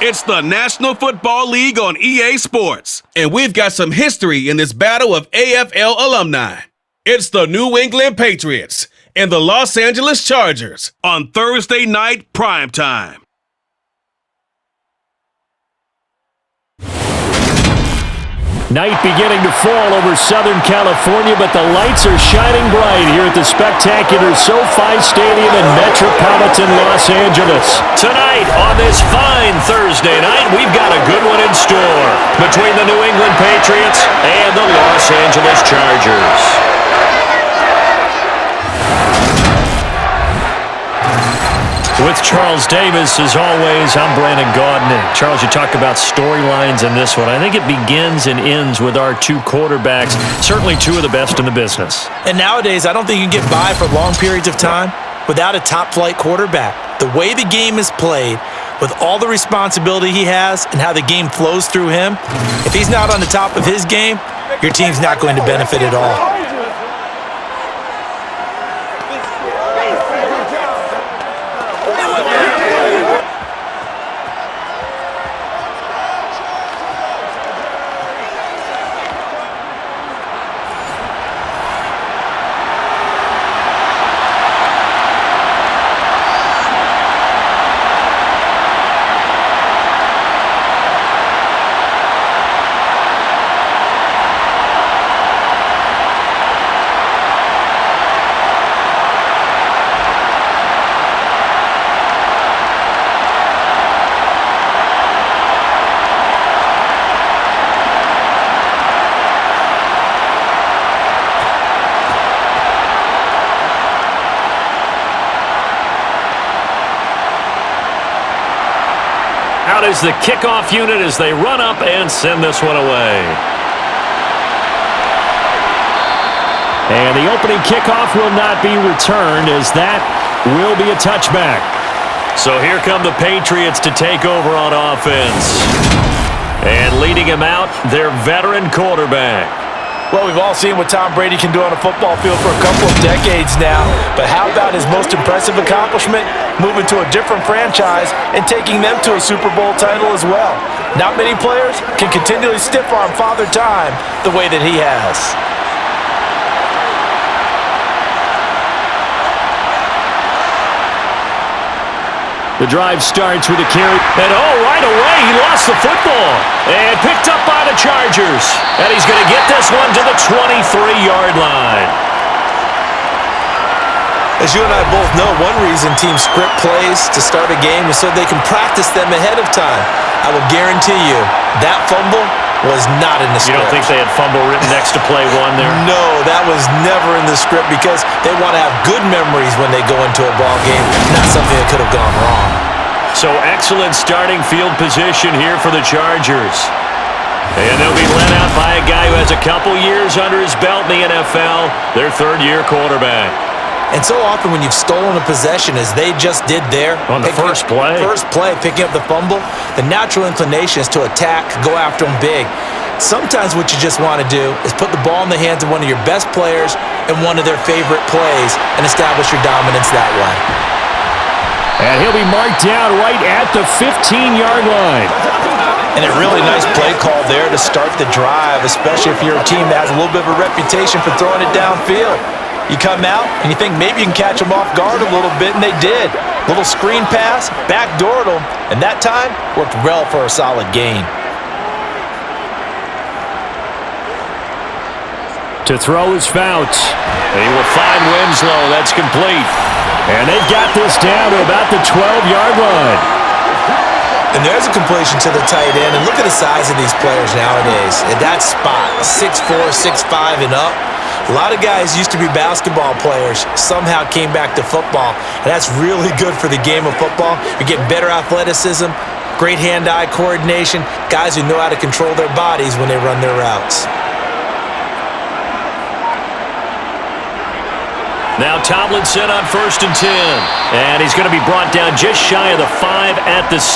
It's the National Football League on EA Sports, and we've got some history in this battle of AFL alumni. It's the New England Patriots and the Los Angeles Chargers on Thursday night primetime. Night beginning to fall over Southern California, but the lights are shining bright here at the spectacular SoFi Stadium in metropolitan Los Angeles. Tonight, on this fine Thursday night, we've got a good one in store between the New England Patriots and the Los Angeles Chargers. With Charles Davis, as always, I'm Brandon Gaudin. Charles, you talk about storylines in this one. I think it begins and ends with our two quarterbacks, certainly two of the best in the business. And nowadays, I don't think you can get by for long periods of time without a top-flight quarterback. The way the game is played, with all the responsibility he has and how the game flows through him, if he's not on the top of his game, your team's not going to benefit at all. Out is the kickoff unit as they run up and send this one away. And the opening kickoff will not be returned, as that will be a touchback. So here come the Patriots to take over on offense. And leading him out, their veteran quarterback. Well, we've all seen what Tom Brady can do on a football field for a couple of decades now. But how about his most impressive accomplishment? Moving to a different franchise and taking them to a Super Bowl title as well. Not many players can continually stiff-arm Father Time the way that he has. The drive starts with a carry. And right away, he lost the football. And picked up by the Chargers. And he's going to get this one to the 23-yard line. As you and I both know, one reason teams script plays to start a game is so they can practice them ahead of time. I will guarantee you, that fumble was not in the script. You don't think they had fumble written next to play one there? No, that was never in the script because they want to have good memories when they go into a ball game, not something that could have gone wrong. So excellent starting field position here for the Chargers. And they'll be led out by a guy who has a couple years under his belt in the NFL, their third-year quarterback. And so often when you've stolen a possession, as they just did there, on the first play, picking up the fumble, the natural inclination is to attack, go after them big. Sometimes what you just want to do is put the ball in the hands of one of your best players and one of their favorite plays and establish your dominance that way. And he'll be marked down right at the 15-yard line. And a really nice play call there to start the drive, especially if you're a team that has a little bit of a reputation for throwing it downfield. You come out, and you think maybe you can catch them off guard a little bit, and they did. Little screen pass, backdoored them, and that time worked well for a solid gain. To throw is Fouts. And he will find Winslow. That's complete. And they've got this down to about the 12-yard line. And there's a completion to the tight end. And look at the size of these players nowadays. At that spot, 6'4", 6'5", and up. A lot of guys used to be basketball players, somehow came back to football, and that's really good for the game of football. You're getting better athleticism, great hand-eye coordination, guys who know how to control their bodies when they run their routes. Now Tomlinson on 1st and 10, and he's going to be brought down just shy of the 5 at the 6.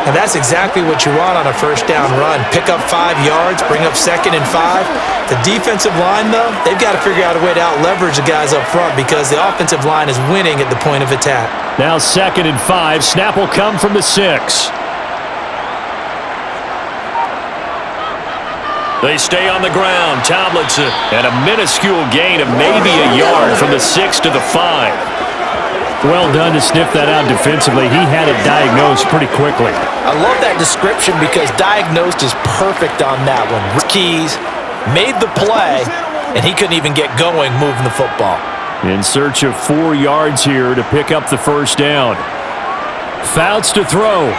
And that's exactly what you want on a first down run. Pick up 5 yards, bring up 2nd and 5. The defensive line, though, they've got to figure out a way to out-leverage the guys up front because the offensive line is winning at the point of attack. Now 2nd and 5. Snap will come from the 6. They stay on the ground. Tomlinson. And a minuscule gain of maybe a yard from the 6 to the 5. Well done to sniff that out defensively. He had it diagnosed pretty quickly. I love that description because diagnosed is perfect on that one. Keys made the play, and he couldn't even get going moving the football. In search of 4 yards here to pick up the first down. Fouts to throw.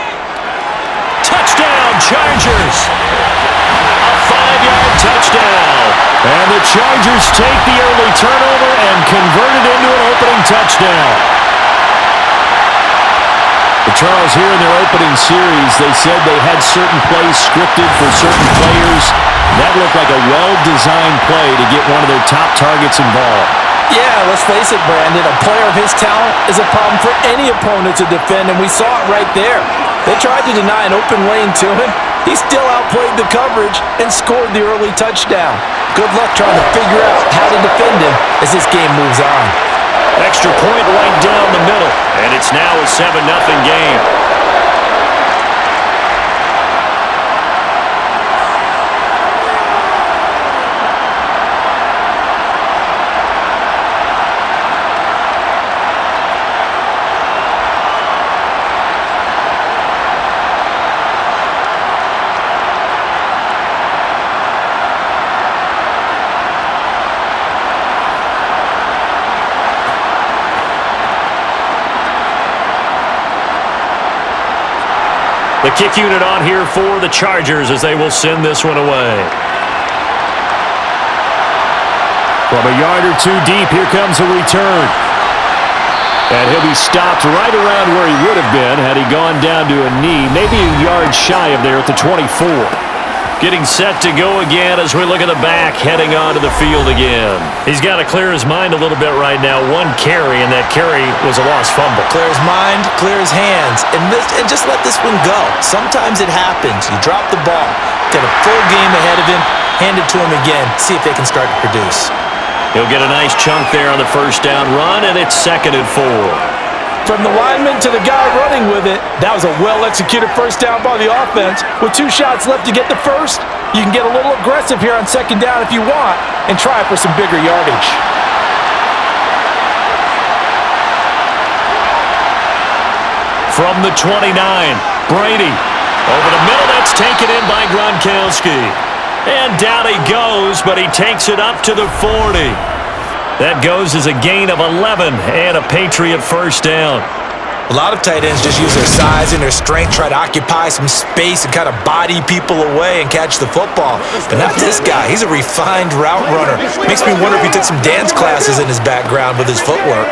Touchdown, Chargers! A 5-yard touchdown. And the Chargers take the early turnover and convert it into an opening touchdown. Charles, here in their opening series, they said they had certain plays scripted for certain players. That looked like a well-designed play to get one of their top targets involved. Yeah, let's face it, Brandon. A player of his talent is a problem for any opponent to defend, and we saw it right there. They tried to deny an open lane to him. He still outplayed the coverage and scored the early touchdown. Good luck trying to figure out how to defend him as this game moves on. Extra point right down the middle, and it's now a 7-0 game. The kick unit on here for the Chargers as they will send this one away. From a yard or two deep, here comes a return. And he'll be stopped right around where he would have been had he gone down to a knee, maybe a yard shy of there at the 24. Getting set to go again as we look at the back, heading onto the field again. He's got to clear his mind a little bit right now. 1 carry, and that carry was a lost fumble. Clear his mind, clear his hands, and just let this one go. Sometimes it happens. You drop the ball, got a full game ahead of him, hand it to him again, see if they can start to produce. He'll get a nice chunk there on the first down run, and it's 2nd and 4. From the lineman to the guy running with it, that was a well-executed first down by the offense. With 2 shots left to get the first, you can get a little aggressive here on 2nd down if you want and try for some bigger yardage. From the 29, Brady. Over the middle, that's taken in by Gronkowski. And down he goes, but he takes it up to the 40. That goes as a gain of 11 and a Patriot first down. A lot of tight ends just use their size and their strength, try to occupy some space and kind of body people away and catch the football. But not this guy. He's a refined route runner. Makes me wonder if he took some dance classes in his background with his footwork.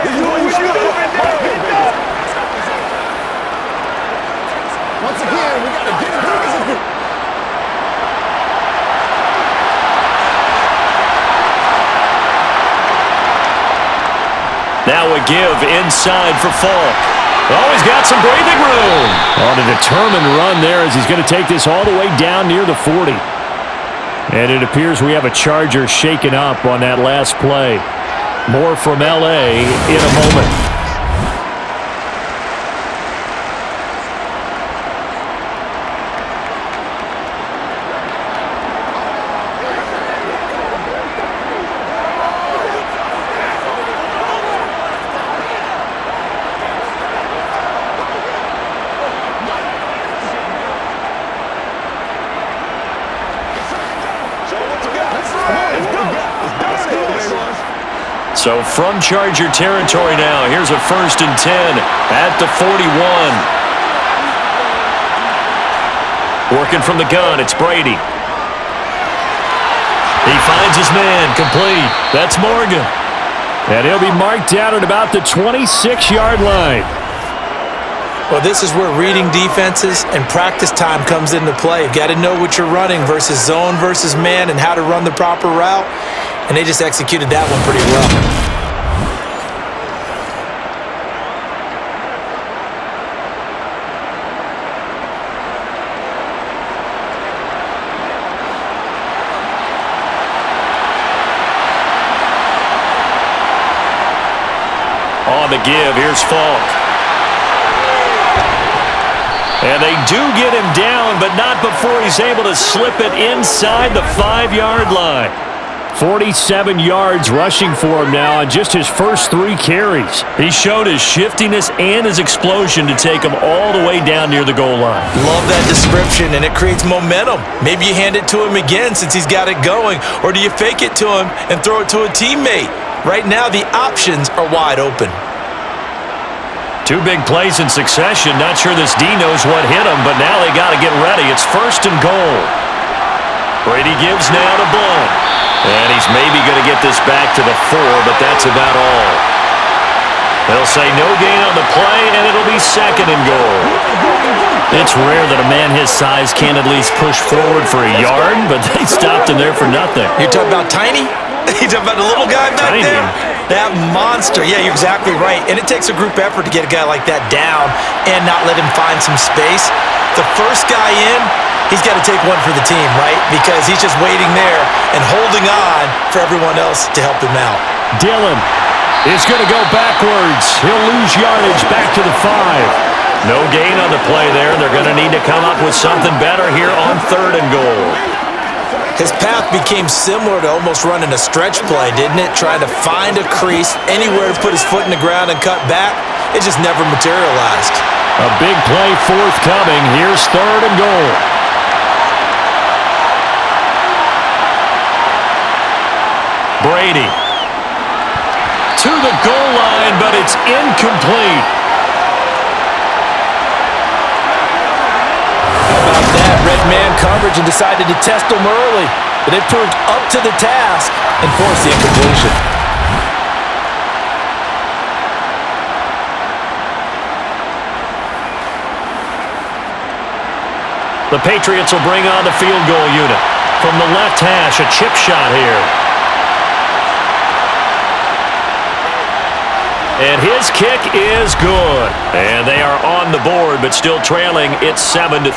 Now a give inside for Falk. Oh, he's got some breathing room. On a determined run there as he's going to take this all the way down near the 40. And it appears we have a Charger shaken up on that last play. More from L.A. in a moment. So from Charger territory now, here's a 1st and 10 at the 41. Working from the gun, it's Brady. He finds his man, complete. That's Morgan. And he'll be marked down at about the 26-yard line. Well, this is where reading defenses and practice time comes into play. You've got to know what you're running versus zone versus man and how to run the proper route. And they just executed that one pretty well. on the give. Here's Falk. And they do get him down, but not before he's able to slip it inside the 5-yard line. 47 yards rushing for him now on just his first 3 carries. He showed his shiftiness and his explosion to take him all the way down near the goal line. Love that description, and it creates momentum. Maybe you hand it to him again since he's got it going, or do you fake it to him and throw it to a teammate? Right now, the options are wide open. 2 big plays in succession. Not sure this D knows what hit him, but now they got to get ready. It's 1st and goal. Brady gives now to Blount. And he's maybe going to get this back to the 4, but that's about all. They'll say no gain on the play, and it'll be 2nd and goal. It's rare that a man his size can't at least push forward for a yard, but they stopped him there for nothing. You're talking about tiny? You're talking about the little guy back Tiny. there? That monster. Yeah, you're exactly right. And it takes a group effort to get a guy like that down and not let him find some space. The first guy in, he's got to take one for the team, right? Because he's just waiting there and holding on for everyone else to help him out. Dillon is going to go backwards. He'll lose yardage back to the 5. No gain on the play there. They're going to need to come up with something better here on 3rd and goal. His path became similar to almost running a stretch play, didn't it? Trying to find a crease, anywhere to put his foot in the ground and cut back. It just never materialized. A big play forthcoming. Here's 3rd and goal. Brady to the goal line, but it's incomplete. How about that? Red man coverage and decided to test him early, but it proved up to the task and forced the incompletion. The Patriots will bring on the field goal unit. From the left hash, a chip shot here. And his kick is good. And they are on the board, but still trailing. It's 7-3.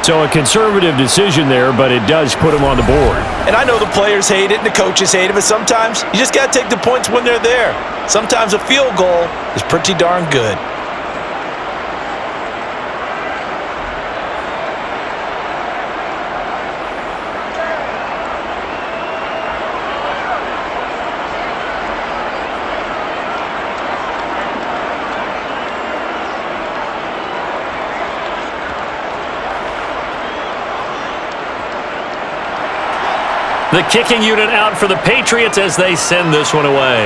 So a conservative decision there, but it does put him on the board. And I know the players hate it and the coaches hate it, but sometimes you just got to take the points when they're there. Sometimes a field goal is pretty darn good. The kicking unit out for the Patriots as they send this one away.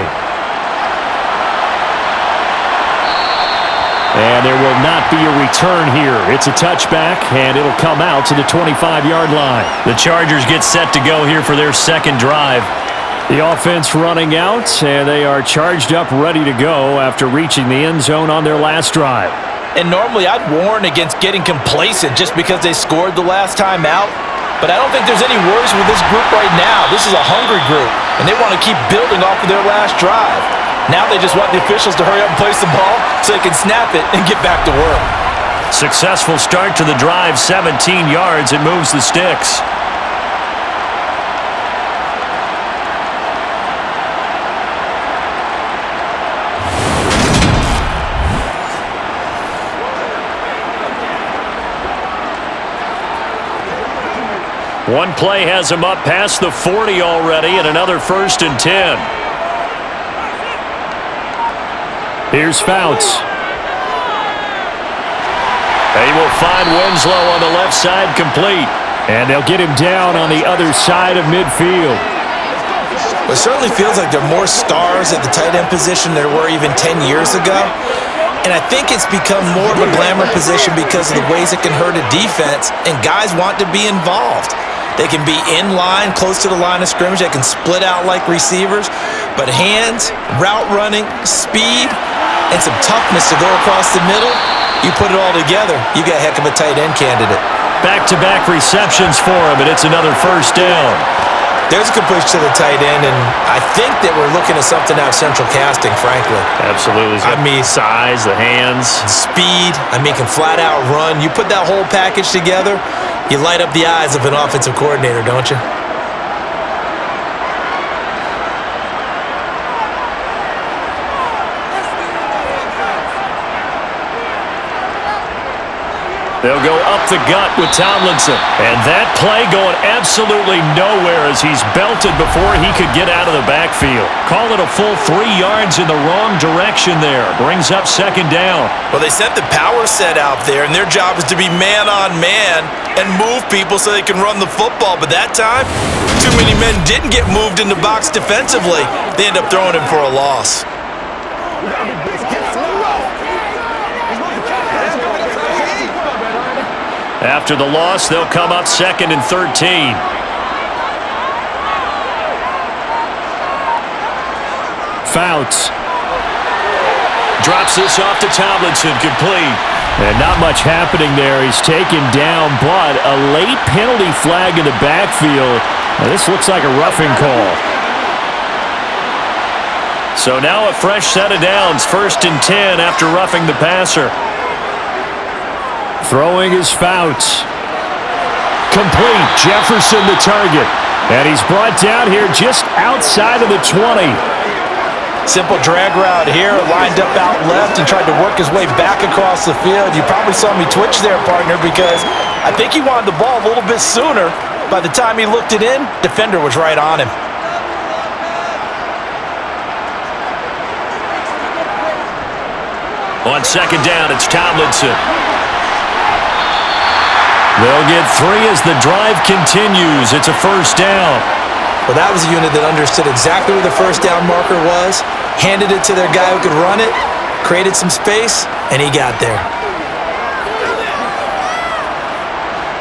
And there will not be a return here. It's a touchback, and it'll come out to the 25-yard line. The Chargers get set to go here for their 2nd drive. The offense running out, and they are charged up, ready to go after reaching the end zone on their last drive. And normally I'd warn against getting complacent just because they scored the last time out. But I don't think there's any worries with this group right now. This is a hungry group, and they want to keep building off of their last drive. Now they just want the officials to hurry up and place the ball so they can snap it and get back to work. Successful start to the drive, 17 yards. It moves the sticks. One play has him up past the 40 already, and another 1st and 10. Here's Fouts. They will find Winslow on the left side complete. And they'll get him down on the other side of midfield. It certainly feels like there are more stars at the tight end position than there were even 10 years ago. And I think it's become more of a glamour position because of the ways it can hurt a defense, and guys want to be involved. They can be in line, close to the line of scrimmage. They can split out like receivers. But hands, route running, speed, and some toughness to go across the middle, you put it all together, you got a heck of a tight end candidate. Back-to-back receptions for him, and it's another 1st down. There's a completion to the tight end, and I think that we're looking at something out of central casting, frankly. Absolutely. I mean, size, the hands. Speed, can flat out run. You put that whole package together, you light up the eyes of an offensive coordinator, don't you? They'll go up the gut with Tomlinson. And that play going absolutely nowhere as he's belted before he could get out of the backfield. Call it a full 3 yards in the wrong direction there. Brings up second down. Well, they sent the power set out there, and their job is to be man-on-man and move people so they can run the football. But that time, too many men didn't get moved in the box defensively. They end up throwing him for a loss. After the loss, they'll come up 2nd and 13. Fouts. Drops this off to Tomlinson, complete. And not much happening there. He's taken down, but a late penalty flag in the backfield. Now, this looks like a roughing call. So now a fresh set of downs, 1st and 10 after roughing the passer. Throwing his Fouts. Complete. Jefferson the target. And he's brought down here just outside of the 20. Simple drag route here, lined up out left and tried to work his way back across the field. You probably saw me twitch there, partner, because I think he wanted the ball a little bit sooner. By the time he looked it in, defender was right on him. On 2nd down, it's Tomlinson. They'll get 3 as the drive continues. It's a 1st down. Well, that was a unit that understood exactly where the 1st down marker was, handed it to their guy who could run it, created some space, and he got there.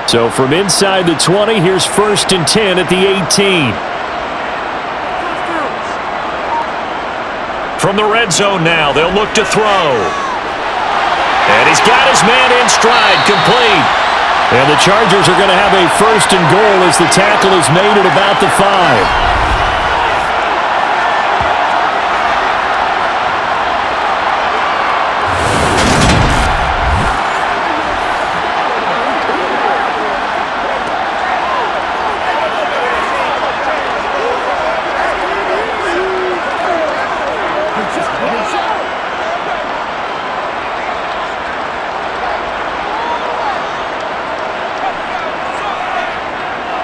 So from inside the 20, here's 1st and 10 at the 18. From the red zone now, they'll look to throw. And he's got his man in stride, complete. And the Chargers are going to have a 1st and goal as the tackle is made at about the 5.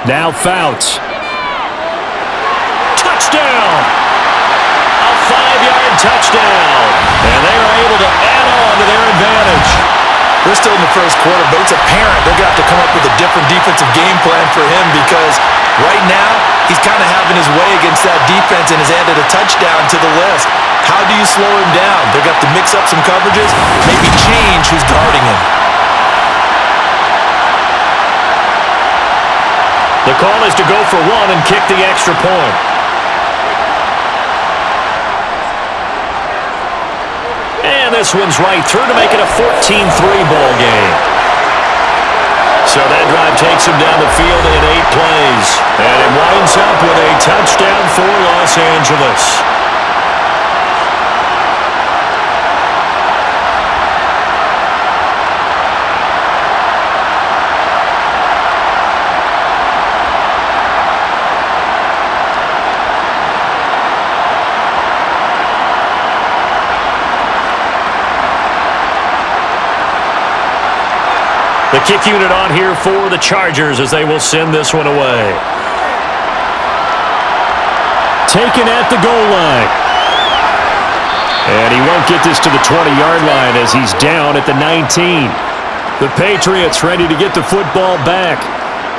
Now Fouts. Touchdown! A 5-yard touchdown. And they are able to add on to their advantage. We're still in the 1st quarter, but it's apparent they're going to have to come up with a different defensive game plan for him because right now he's kind of having his way against that defense and has added a touchdown to the list. How do you slow him down? They're going to have to mix up some coverages, maybe change who's guarding him. The call is to go for 1 and kick the extra point. And this one's right through to make it a 14-3 ball game. So that drive takes him down the field in 8 plays. And it winds up with a touchdown for Los Angeles. The kick unit on here for the Chargers as they will send this one away. Taken at the goal line. And he won't get this to the 20-yard line as he's down at the 19. The Patriots ready to get the football back.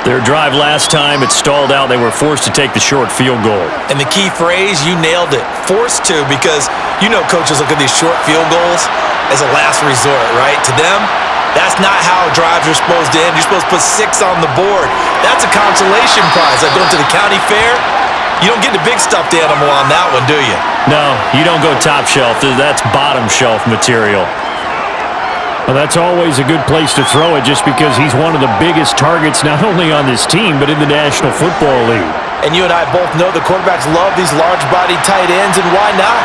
Their drive last time, it stalled out. They were forced to take the short field goal. And the key phrase, you nailed it. Forced to, because you know coaches look at these short field goals as a last resort, right? To them, that's not how drives are supposed to end. You're supposed to put 6 on the board. That's a consolation prize. Like going to the county fair, you don't get the big stuffed animal on that one, do you? No, you don't go top shelf. That's bottom shelf material. Well, that's always a good place to throw it just because he's one of the biggest targets not only on this team but in the National Football League. And you and I both know the quarterbacks love these large-bodied tight ends, and why not?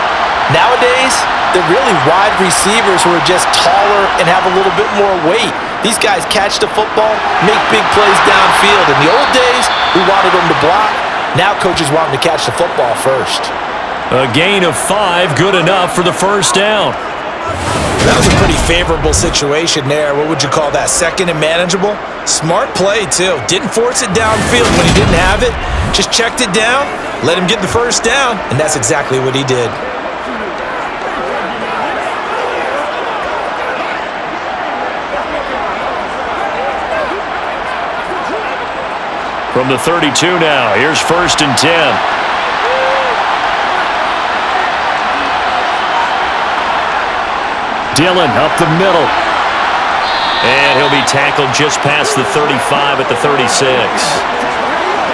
Nowadays, they're really wide receivers who are just taller and have a little bit more weight. These guys catch the football, make big plays downfield. In the old days, we wanted them to block. Now coaches want them to catch the football first. A gain of 5, good enough for the 1st down. That was a pretty favorable situation there. What would you call that? Second and manageable? Smart play, too. Didn't force it downfield when he didn't have it. Just checked it down, let him get the first down, and that's exactly what he did. From the 32 now, here's 1st and 10. Dillon up the middle. And he'll be tackled just past the 35 at the 36.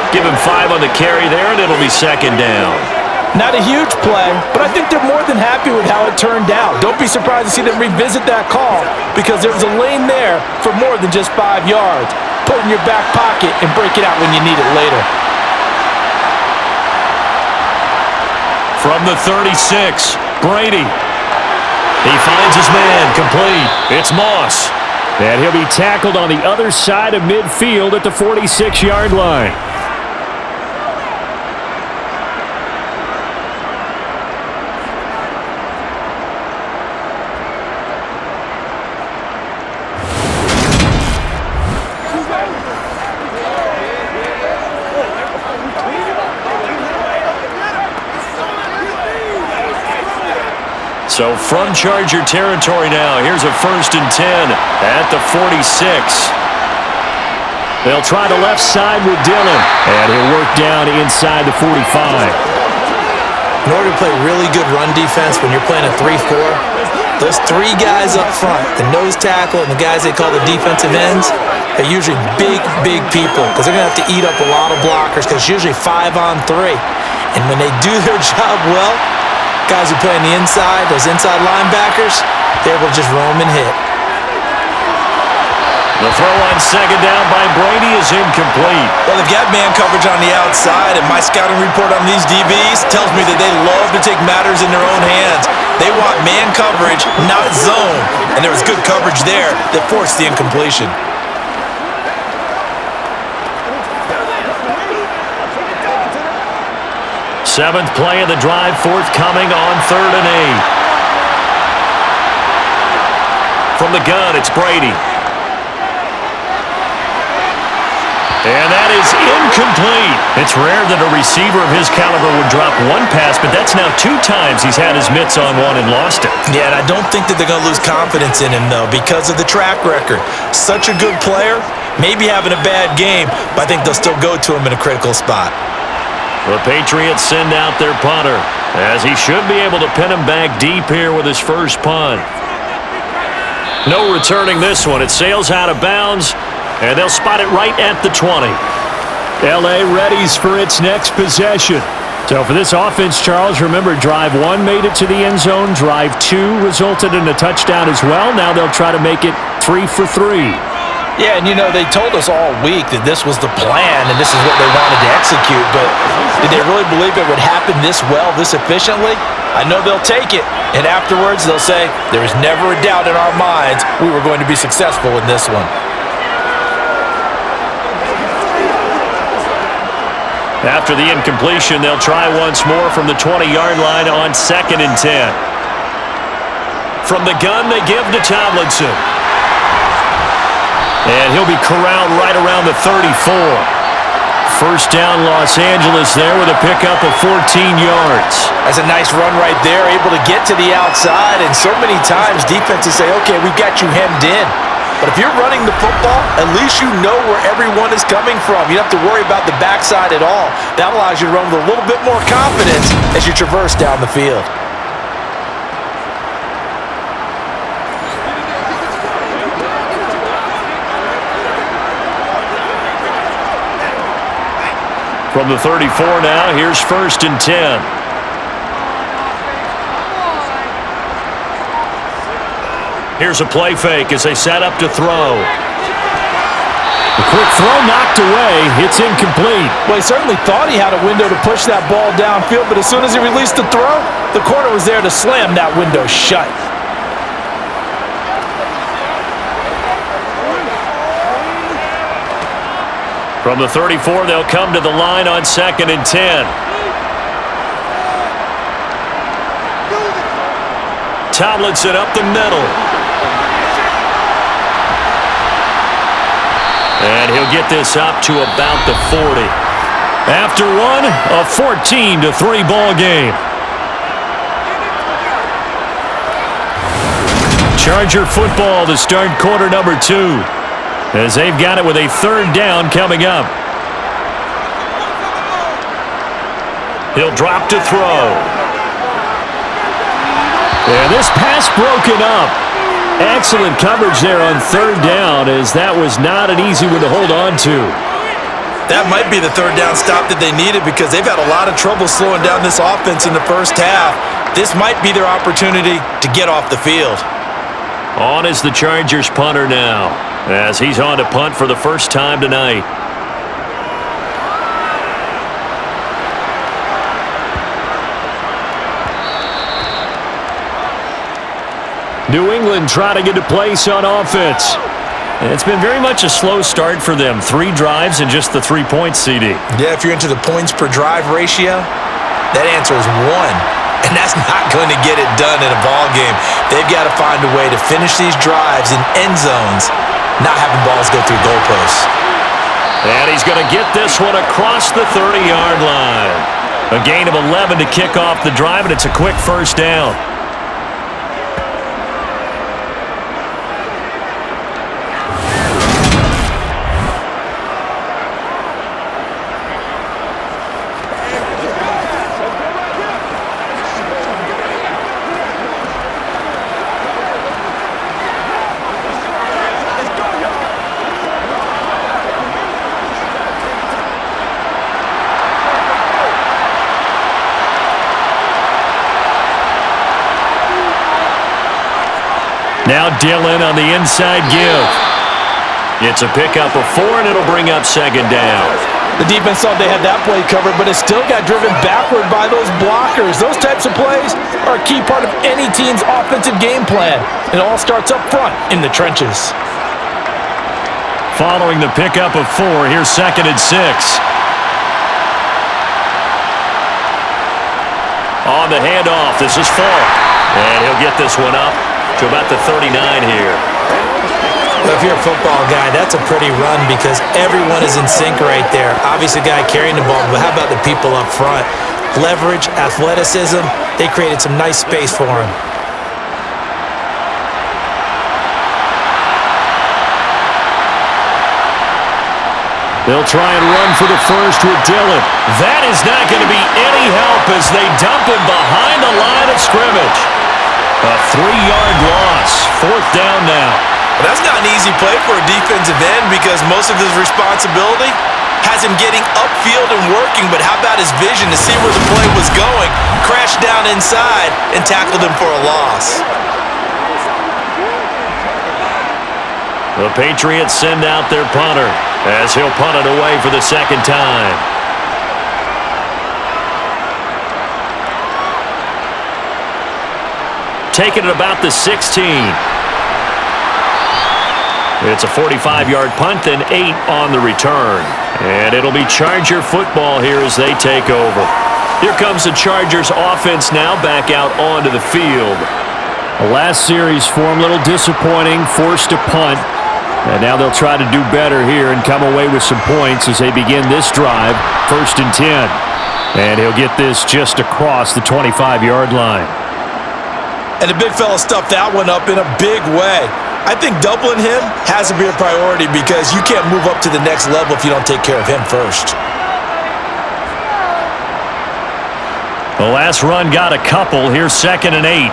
Give him 5 on the carry there, and it'll be 2nd down. Not a huge play, but I think they're more than happy with how it turned out. Don't be surprised to see them revisit that call because there was a lane there for more than just 5 yards. Put it in your back pocket and break it out when you need it later. From the 36, Brady. He finds his man, complete. It's Moss. And he'll be tackled on the other side of midfield at the 46-yard line. So from Charger territory now, here's a 1st and 10 at the 46. They'll try the left side with Dillon, and he'll work down inside the 45. In order to play really good run defense when you're playing a 3-4, those 3 guys up front, the nose tackle and the guys they call the defensive ends, are usually big people because they're going to have to eat up a lot of blockers because it's usually 5 on 3. And when they do their job well, guys who play on the inside, those inside linebackers, they're able to just roam and hit. The throw on 2nd down by Brady is incomplete. Well, they've got man coverage on the outside, and my scouting report on these DBs tells me that they love to take matters in their own hands. They want man coverage, not zone. And there was good coverage there that forced the incompletion. Seventh play of the drive forthcoming on 3rd and 8. From the gun, it's Brady. And that is incomplete. It's rare that a receiver of his caliber would drop 1 pass, but that's now 2 times he's had his mitts on one and lost it. Yeah, and I don't think that they're going to lose confidence in him, though, because of the track record. Such a good player, maybe having a bad game, but I think they'll still go to him in a critical spot. The Patriots send out their punter, as he should be able to pin him back deep here with his first punt. No returning this one. It sails out of bounds, and they'll spot it right at the 20. L.A. readies for its next possession. So for this offense, Charles, remember, drive 1 made it to the end zone. Drive 2 resulted in a touchdown as well. Now they'll try to make it 3 for 3. Yeah, and you know, they told us all week that this was the plan and this is what they wanted to execute, but did they really believe it would happen this well, this efficiently? I know they'll take it, and afterwards they'll say, there was never a doubt in our minds we were going to be successful in this one. After the incompletion, they'll try once more from the 20-yard line on 2nd and 10. From the gun, they give to Tomlinson. And he'll be corralled right around the 34. First down, Los Angeles there with a pickup of 14 yards. That's a nice run right there, able to get to the outside, and so many times defenses say, okay, we've got you hemmed in. But if you're running the football, at least you know where everyone is coming from. You don't have to worry about the backside at all. That allows you to run with a little bit more confidence as you traverse down the field. From the 34 now, here's 1st and 10. Here's a play fake as they set up to throw. A quick throw knocked away. It's incomplete. Well, he certainly thought he had a window to push that ball downfield, but as soon as he released the throw, the corner was there to slam that window shut. From the 34, they'll come to the line on 2nd and 10. Tomlinson up the middle. And he'll get this up to about the 40. After one, a 14-3 ball game. Charger football to start quarter number 2, as they've got it with a third down coming up. He'll drop to throw. And this pass broken up. Excellent coverage there on third down, as that was not an easy one to hold on to. That might be the third down stop that they needed, because they've had a lot of trouble slowing down this offense in the first half. This might be their opportunity to get off the field. On is the Chargers punter now, as he's on to punt for the first time tonight. New England trying to get a place on offense. And it's been very much a slow start for them. 3 drives and just the 3 points, CD. Yeah, if you're into the points per drive ratio, that answer is 1. And that's not going to get it done in a ball game. They've got to find a way to finish these drives in end zones, not having balls go through goalposts. And he's going to get this one across the 30-yard line. A gain of 11 to kick off the drive, and it's a quick first down. Now Dillon on the inside give. It's a pickup of 4, and it'll bring up second down. The defense thought they had that play covered, but it still got driven backward by those blockers. Those types of plays are a key part of any team's offensive game plan. It all starts up front in the trenches. Following the pickup of 4, here's 2nd and 6. On the handoff, this is Falk. And he'll get this one up to about the 39 here. Well, if you're a football guy, that's a pretty run, because everyone is in sync right there. Obviously, the guy carrying the ball, but how about the people up front? Leverage, athleticism, they created some nice space for him. They'll try and run for the first with Dillon. That is not going to be any help as they dump him behind the line of scrimmage. A 3-yard loss. 4th down now. But that's not an easy play for a defensive end, because most of his responsibility has him getting upfield and working, but how about his vision to see where the play was going, crashed down inside, and tackled him for a loss. The Patriots send out their punter, as he'll punt it away for the second time. Taking it about the 16. It's a 45-yard punt, then 8 on the return. And it'll be Charger football here as they take over. Here comes the Chargers offense now back out onto the field. The last series for him, a little disappointing, forced to punt. And now they'll try to do better here and come away with some points as they begin this drive, 1st and 10. And he'll get this just across the 25-yard line. And the big fella stuffed that one up in a big way. I think doubling him has to be a priority, because you can't move up to the next level if you don't take care of him first. The last run got a couple. Here's 2nd and 8.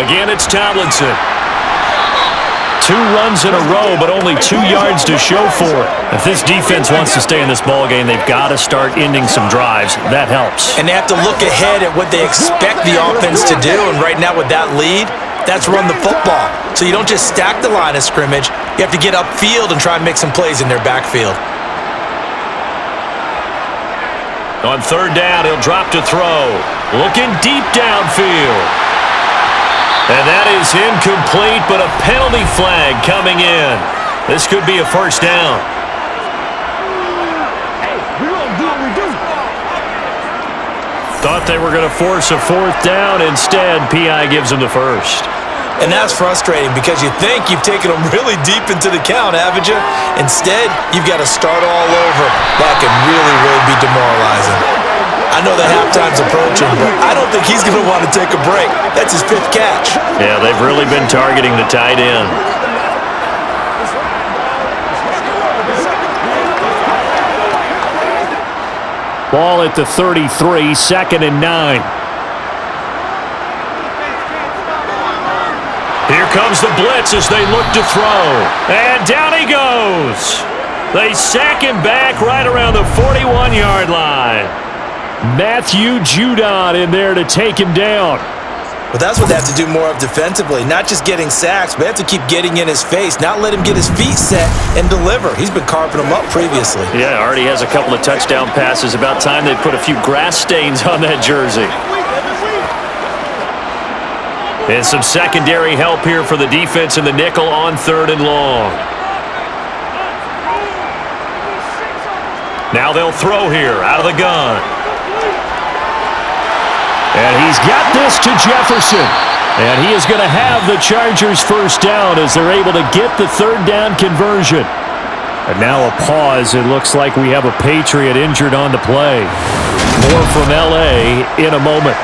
Again, it's Tomlinson. 2 runs in a row, but only 2 yards to show for it. If this defense wants to stay in this ballgame, they've got to start ending some drives. That helps. And they have to look ahead at what they expect the offense to do. And right now with that lead, that's run the football. So you don't just stack the line of scrimmage. You have to get upfield and try and make some plays in their backfield. On 3rd down, he'll drop to throw. Looking deep downfield. And that is incomplete, but a penalty flag coming in. This could be a first down. Thought they were going to force a fourth down. Instead, P.I. gives them the first. And that's frustrating because you think you've taken them really deep into the count, haven't you? Instead, you've got to start all over. That can really, really be demoralizing. I know that halftime's approaching, but I don't think he's going to want to take a break. That's his fifth catch. Yeah, they've really been targeting the tight end. Ball at the 33, 2nd and 9. Here comes the blitz as they look to throw. And down he goes. They sack him back right around the 41-yard line. Matthew Judon in there to take him down. Well, that's what they have to do more of defensively. Not just getting sacks, but they have to keep getting in his face, not let him get his feet set and deliver. He's been carving them up previously. Yeah, already has a couple of touchdown passes. About time they put a few grass stains on that jersey. And some secondary help here for the defense in the nickel on 3rd and long. Now they'll throw here out of the gun. And he's got this to Jefferson. And he is going to have the Chargers first down as they're able to get the 3rd down conversion. And now a pause. It looks like we have a Patriot injured on the play. More from L.A. in a moment.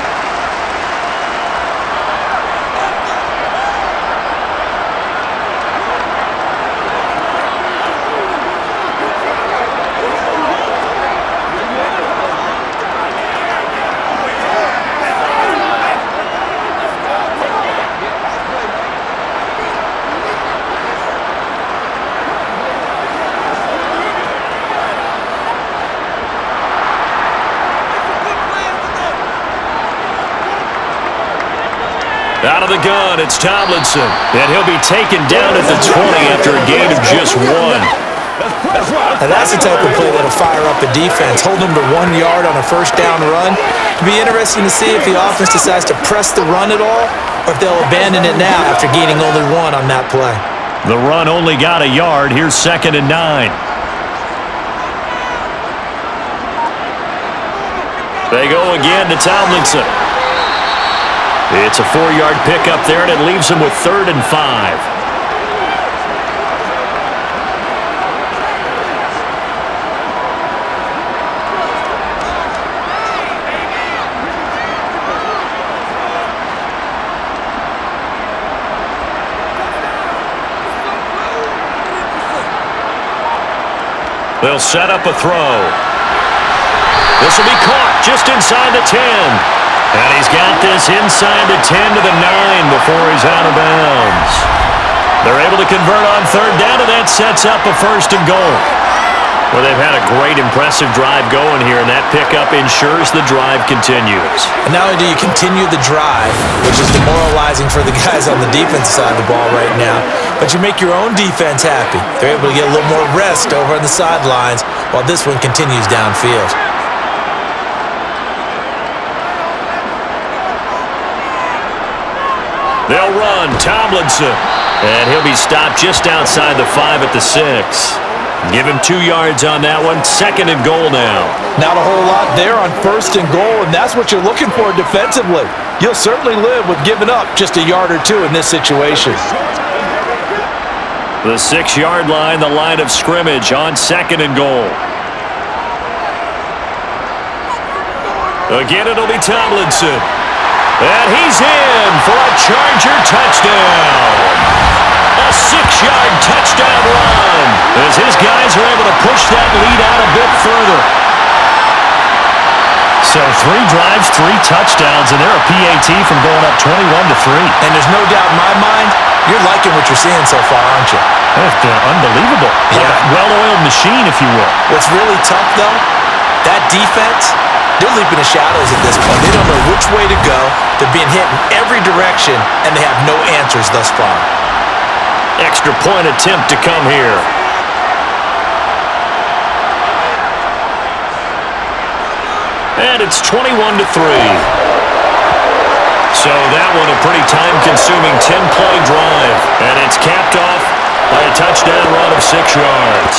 Out of the gun, it's Tomlinson. And he'll be taken down at the 20 after a gain of just 1. Now that's the type of play that'll fire up a defense. Hold them to 1 yard on a first down run. It'll be interesting to see if the offense decides to press the run at all or if they'll abandon it now after gaining only 1 on that play. The run only got a yard. Here's 2nd and 9. They go again to Tomlinson. It's a 4-yard pickup there, and it leaves him with 3rd and 5. They'll set up a throw. This will be caught just inside the 10. And he's got this inside the 10 to the 9 before he's out of bounds. They're able to convert on 3rd down, and that sets up a 1st and goal. Well, they've had a great, impressive drive going here, and that pickup ensures the drive continues. And not only do you continue the drive, which is demoralizing for the guys on the defensive side of the ball right now, but you make your own defense happy. They're able to get a little more rest over on the sidelines while this one continues downfield. They'll run Tomlinson, and he'll be stopped just outside the 5 at the 6. Give him 2 yards on that one. 2nd and goal now. Not a whole lot there on 1st and goal, and that's what you're looking for defensively. You'll certainly live with giving up just a yard or 2 in this situation. The 6-yard line, the line of scrimmage on 2nd and goal. Again, it'll be Tomlinson. And he's in for a Charger touchdown. A 6-yard touchdown run as his guys are able to push that lead out a bit further. So 3 drives, 3 touchdowns, and they're a PAT from going up 21-3. And there's no doubt in my mind, you're liking what you're seeing so far, aren't you? That's been unbelievable. Yeah. Like a well-oiled machine, if you will. What's really tough, though, that defense, they're leaping the shadows at this point. They don't know which way to go. They're being hit in every direction, and they have no answers thus far. Extra point attempt to come here. And it's 21-3. So that one a pretty time-consuming 10-play drive. And it's capped off by a touchdown run of 6 yards.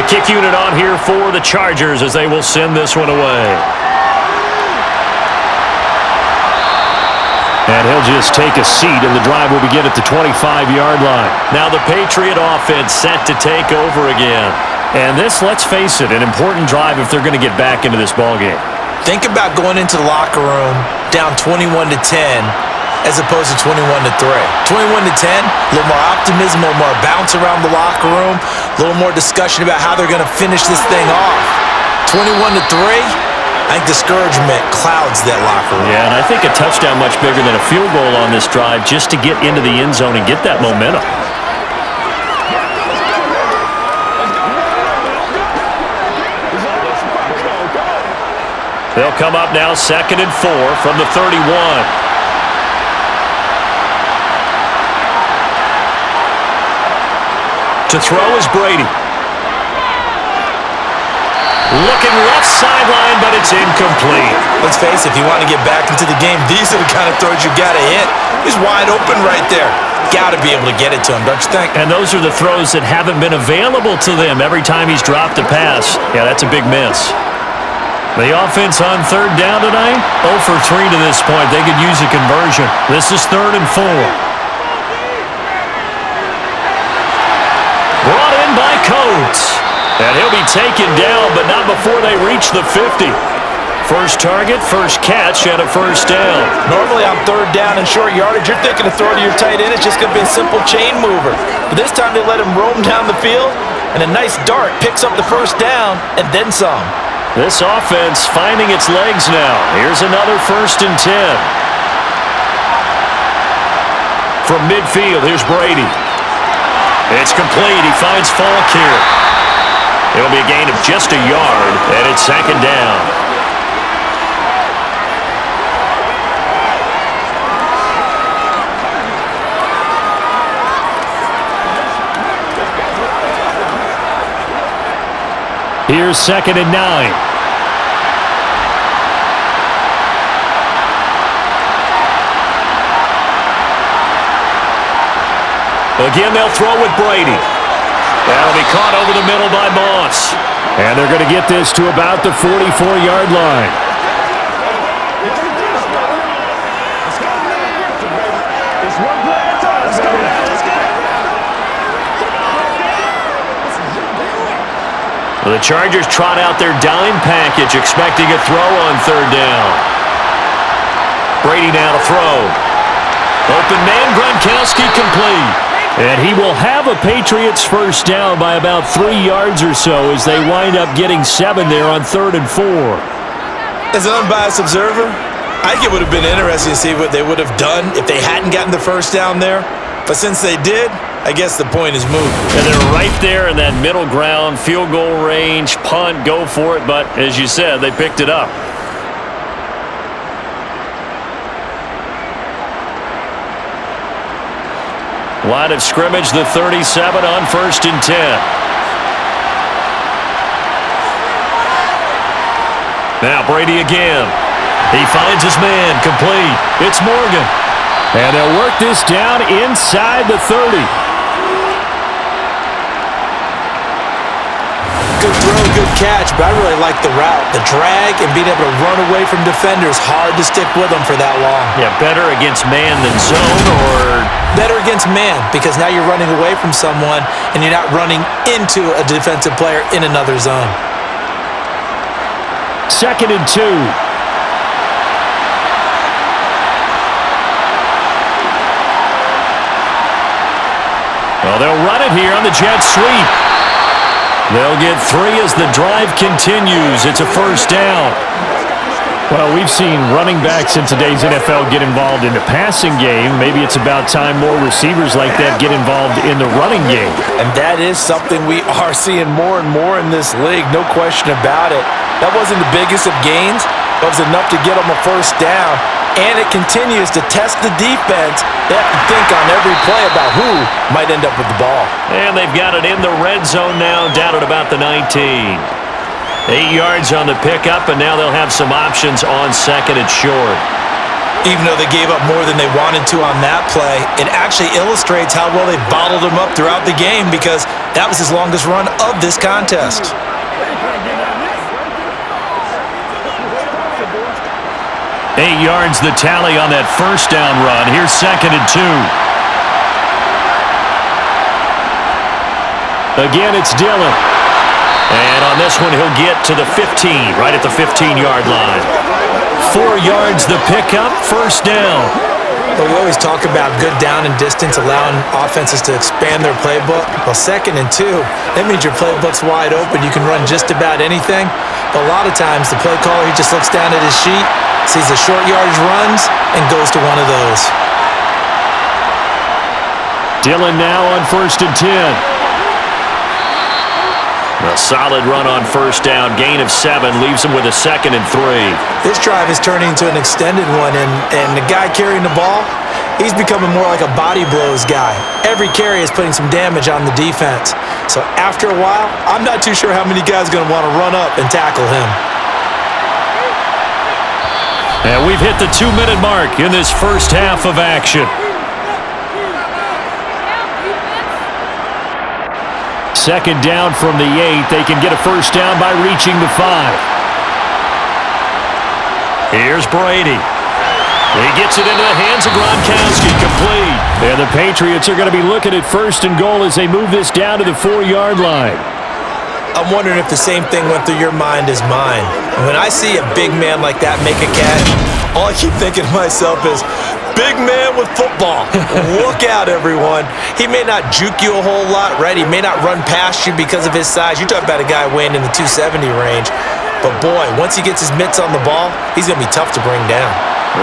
kick unit on here for the Chargers as they will send this one away. And he'll just take a seat, and the drive will begin at the 25-yard line. Now the Patriot offense set to take over again. And this, let's face it, an important drive if they're going to get back into this ballgame. Think about going into the locker room down 21-10 as opposed to 21-3. 21-10, a little more optimism, a little more bounce around the locker room, a little more discussion about how they're going to finish this thing off. 21-3. I think discouragement clouds that locker room. Yeah, and I think a touchdown much bigger than a field goal on this drive just to get into the end zone and get that momentum. They'll come up now 2nd and 4 from the 31. To throw is Brady. Looking left sideline, but it's incomplete. Let's face it, if you want to get back into the game, these are the kind of throws you got to hit. He's wide open right there. Got to be able to get it to him, don't you think? And those are the throws that haven't been available to them every time he's dropped a pass. Yeah, that's a big miss. The offense on 3rd down tonight, 0 for 3 to this point. They could use a conversion. This is 3rd and 4. Brought in by Coates. And he'll be taken down, but not before they reach the 50. First target, first catch, and a first down. Normally on 3rd down and short yardage, you're thinking to throw to your tight end. It's just going to be a simple chain mover. But this time they let him roam down the field, and a nice dart picks up the first down and then some. This offense finding its legs now. Here's another 1st and 10. From midfield, here's Brady. It's complete. He finds Falk here. It'll be a gain of just a yard, and it's 2nd down. Here's 2nd and 9. Again, they'll throw with Brady. That'll be caught over the middle by Moss. And they're going to get this to about the 44-yard line. The Chargers trot out their dime package, expecting a throw on 3rd down. Brady now to throw. Open man, Gronkowski complete. And he will have a Patriots first down by about 3 yards or so as they wind up getting 7 there on 3rd and 4. As an unbiased observer, I think it would have been interesting to see what they would have done if they hadn't gotten the first down there. But since they did, I guess the point is moot. And they're right there in that middle ground, field goal range, punt, go for it. But as you said, they picked it up. Line of scrimmage, the 37 on 1st and 10. Now Brady again. He finds his man, complete. It's Morgan. And they'll work this down inside the 30. Good throw, good catch, but I really like the route. The drag and being able to run away from defenders, hard to stick with them for that long. Yeah, better against man than zone, or? Better against man, because now you're running away from someone and you're not running into a defensive player in another zone. 2nd and 2. Well, they'll run it here on the jet sweep. They'll get 3 as the drive continues. It's a first down. Well, we've seen running backs in today's NFL get involved in the passing game. Maybe it's about time more receivers like that get involved in the running game. And that is something we are seeing more and more in this league, no question about it. That wasn't the biggest of gains, but it was enough to get them a first down. And it continues to test the defense. They have to think on every play about who might end up with the ball. And they've got it in the red zone now, down at about the 19. 8 yards on the pickup, and now they'll have some options on 2nd and short. Even though they gave up more than they wanted to on that play, it actually illustrates how well they bottled them up throughout the game because that was his longest run of this contest. Eight yards the tally on that first down run. Here's 2nd and 2. Again, it's Dillon. And on this one, he'll get to the 15, right at the 15-yard line. 4 yards the pickup, first down. Well, we always talk about good down and distance, allowing offenses to expand their playbook. Well, 2nd and 2, that means your playbook's wide open. You can run just about anything. But a lot of times, the play caller, he just looks down at his sheet, sees the short yardage runs, and goes to one of those. Dillon now on 1st and 10. A solid run on first down, gain of 7, leaves him with a 2nd and 3. This drive is turning into an extended one, and the guy carrying the ball, he's becoming more like a body blows guy. Every carry is putting some damage on the defense. So after a while, I'm not too sure how many guys are going to want to run up and tackle him. And we've hit the 2-minute mark in this first half of action. 2nd down from the 8. They can get a first down by reaching the 5. Here's Brady. He gets it into the hands of Gronkowski, complete. And the Patriots are going to be looking at 1st and goal as they move this down to the 4-yard line. I'm wondering if the same thing went through your mind as mine. When I see a big man like that make a catch, all I keep thinking to myself is, big man with football. Look out, everyone. He may not juke you a whole lot, right? He may not run past you because of his size. You talk about a guy weighing in the 270 range. But, boy, once he gets his mitts on the ball, he's going to be tough to bring down.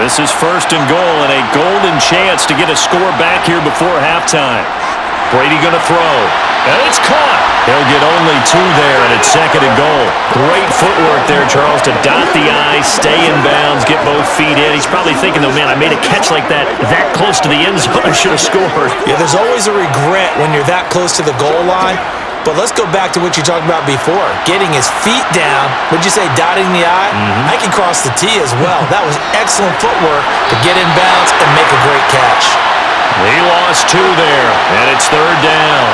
This is 1st and goal and a golden chance to get a score back here before halftime. Brady going to throw. And it's caught. He'll get only 2 there, and it's 2nd and goal. Great footwork there, Charles, to dot the I, stay in bounds, get both feet in. He's probably thinking, though, man, I made a catch like that close to the end zone. I should have scored. Yeah, there's always a regret when you're that close to the goal line. But let's go back to what you talked about before. Getting his feet down. Would you say dotting the I? I can cross the T as well. That was excellent footwork to get in bounds and make a great catch. He lost 2 there, and it's 3rd down.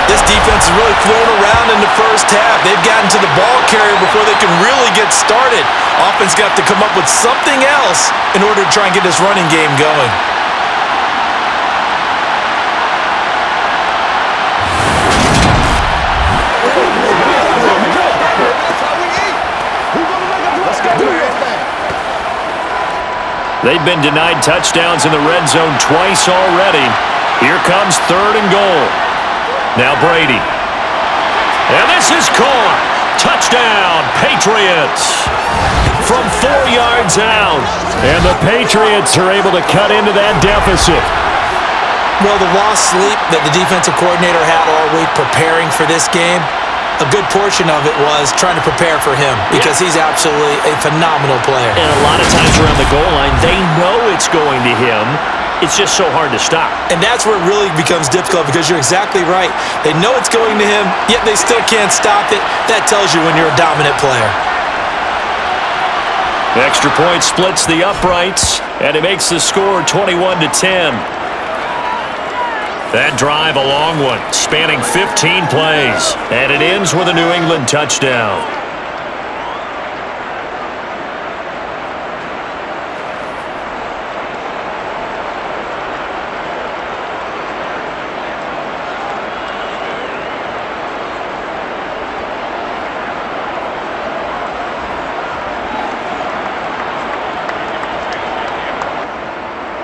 This defense is really thrown around in the first half. They've gotten to the ball carrier before they can really get started. Offense got to come up with something else in order to try and get this running game going. They've been denied touchdowns in the red zone twice already. Here comes 3rd and goal. Now Brady. And this is caught. Touchdown, Patriots. From 4 yards out. And the Patriots are able to cut into that deficit. Well, the lost sleep that the defensive coordinator had all week preparing for this game, a good portion of it was trying to prepare for him because he's absolutely a phenomenal player. And a lot of times around the goal line, they know it's going to him. It's just so hard to stop. And that's where it really becomes difficult because you're exactly right. They know it's going to him, yet they still can't stop it. That tells you when you're a dominant player. The extra point splits the uprights, and it makes the score 21-10. That drive, a long one, spanning 15 plays, and it ends with a New England touchdown.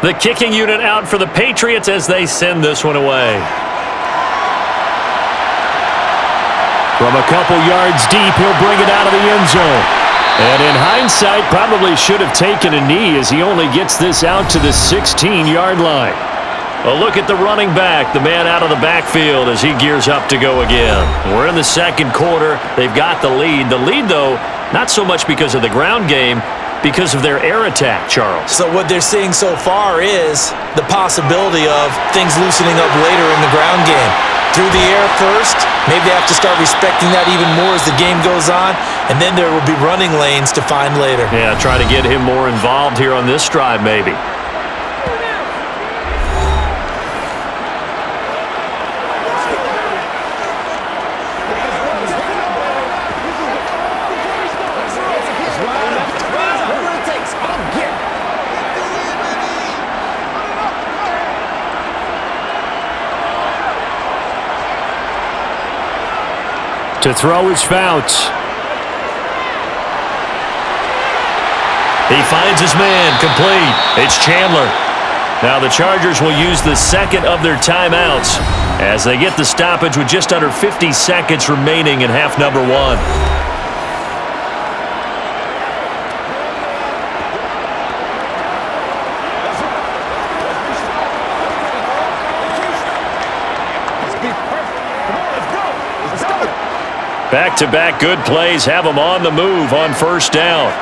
The kicking unit out for the Patriots as they send this one away. From a couple yards deep, he'll bring it out of the end zone. And in hindsight, probably should have taken a knee as he only gets this out to the 16-yard line. A look at the running back, the man out of the backfield as he gears up to go again. We're in the second quarter. They've got the lead. The lead, though, not so much because of the ground game, because of their air attack, Charles. So what they're seeing so far is the possibility of things loosening up later in the ground game. Through the air first, maybe they have to start respecting that even more as the game goes on, and then there will be running lanes to find later. Yeah, try to get him more involved here on this drive maybe. To throw is Fouts. He finds his man, complete. It's Chandler. Now the Chargers will use the second of their timeouts as they get the stoppage with just under 50 seconds remaining in half number one. Back-to-back good plays have them on the move on first down.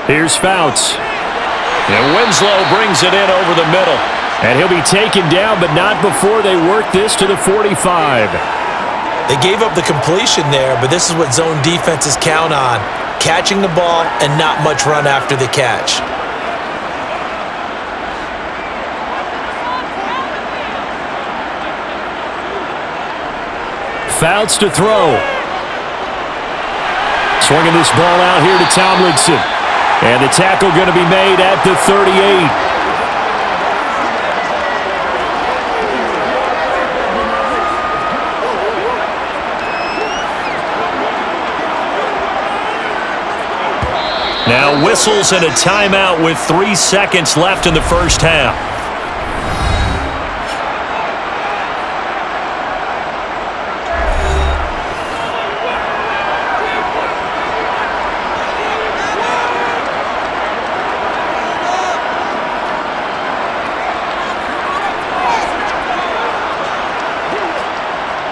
Here's Fouts. And Winslow brings it in over the middle. And he'll be taken down, but not before they work this to the 45. They gave up the completion there, but this is what zone defenses count on. Catching the ball and not much run after the catch. Fouts to throw. Swinging this ball out here to Tomlinson. And the tackle going to be made at the 38. Now whistles and a timeout with 3 seconds left in the first half.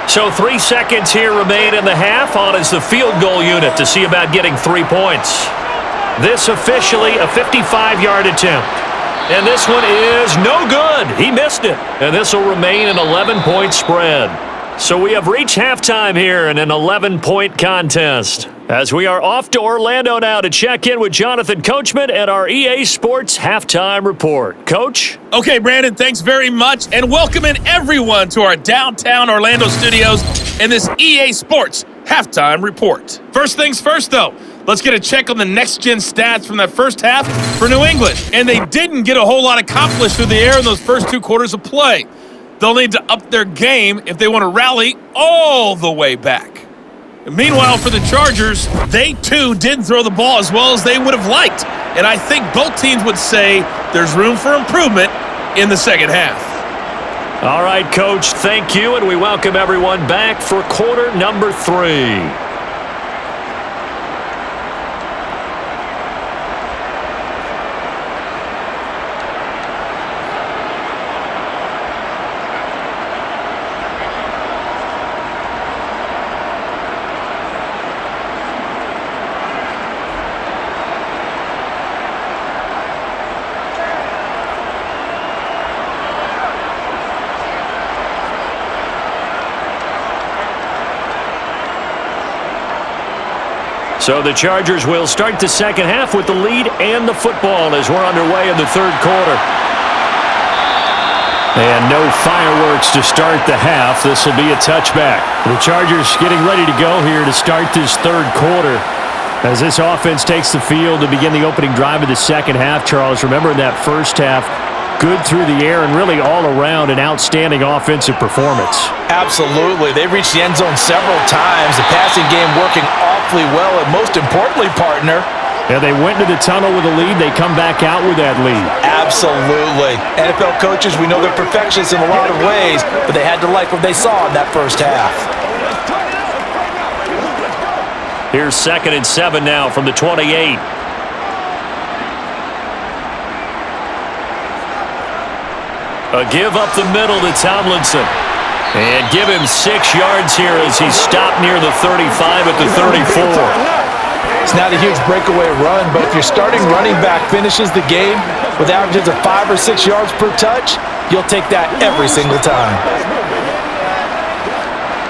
So 3 seconds here remain in the half. On is the field goal unit to see about getting 3 points. This officially a 55-yard attempt. And this one is no good. He missed it. And this will remain an 11-point spread. So we have reached halftime here in an 11-point contest. As we are off to Orlando now to check in with Jonathan Coachman and our EA Sports Halftime Report. Coach? Okay, Brandon, thanks very much, and welcome in everyone to our downtown Orlando studios and this EA Sports Halftime Report. First things first, though, let's get a check on the next-gen stats from that first half for New England. And they didn't get a whole lot accomplished through the air in those first 2 quarters of play. They'll need to up their game if they want to rally all the way back. Meanwhile, for the Chargers, they too didn't throw the ball as well as they would have liked. And I think both teams would say there's room for improvement in the second half. All right, Coach, thank you, and we welcome everyone back for quarter number 3. So the Chargers will start the second half with the lead and the football as we're underway in the third quarter. And no fireworks to start the half. This will be a touchback. The Chargers getting ready to go here to start this third quarter. As this offense takes the field to begin the opening drive of the second half, Charles, remember in that first half, good through the air and really all around an outstanding offensive performance. Absolutely. They reached the end zone several times. The passing game working awfully well, and most importantly, partner, yeah, they went to the tunnel with a lead. They come back out with that lead. Absolutely. NFL coaches, we know they're perfectionists in a lot of ways, but they had to like what they saw in that first half. Here's 2nd and 7 now from the 28. A give up the middle to Tomlinson. And give him 6 yards here as he's stopped near the 35 at the 34. It's not a huge breakaway run, but if your starting running back finishes the game with averages of 5 or 6 yards per touch, you'll take that every single time.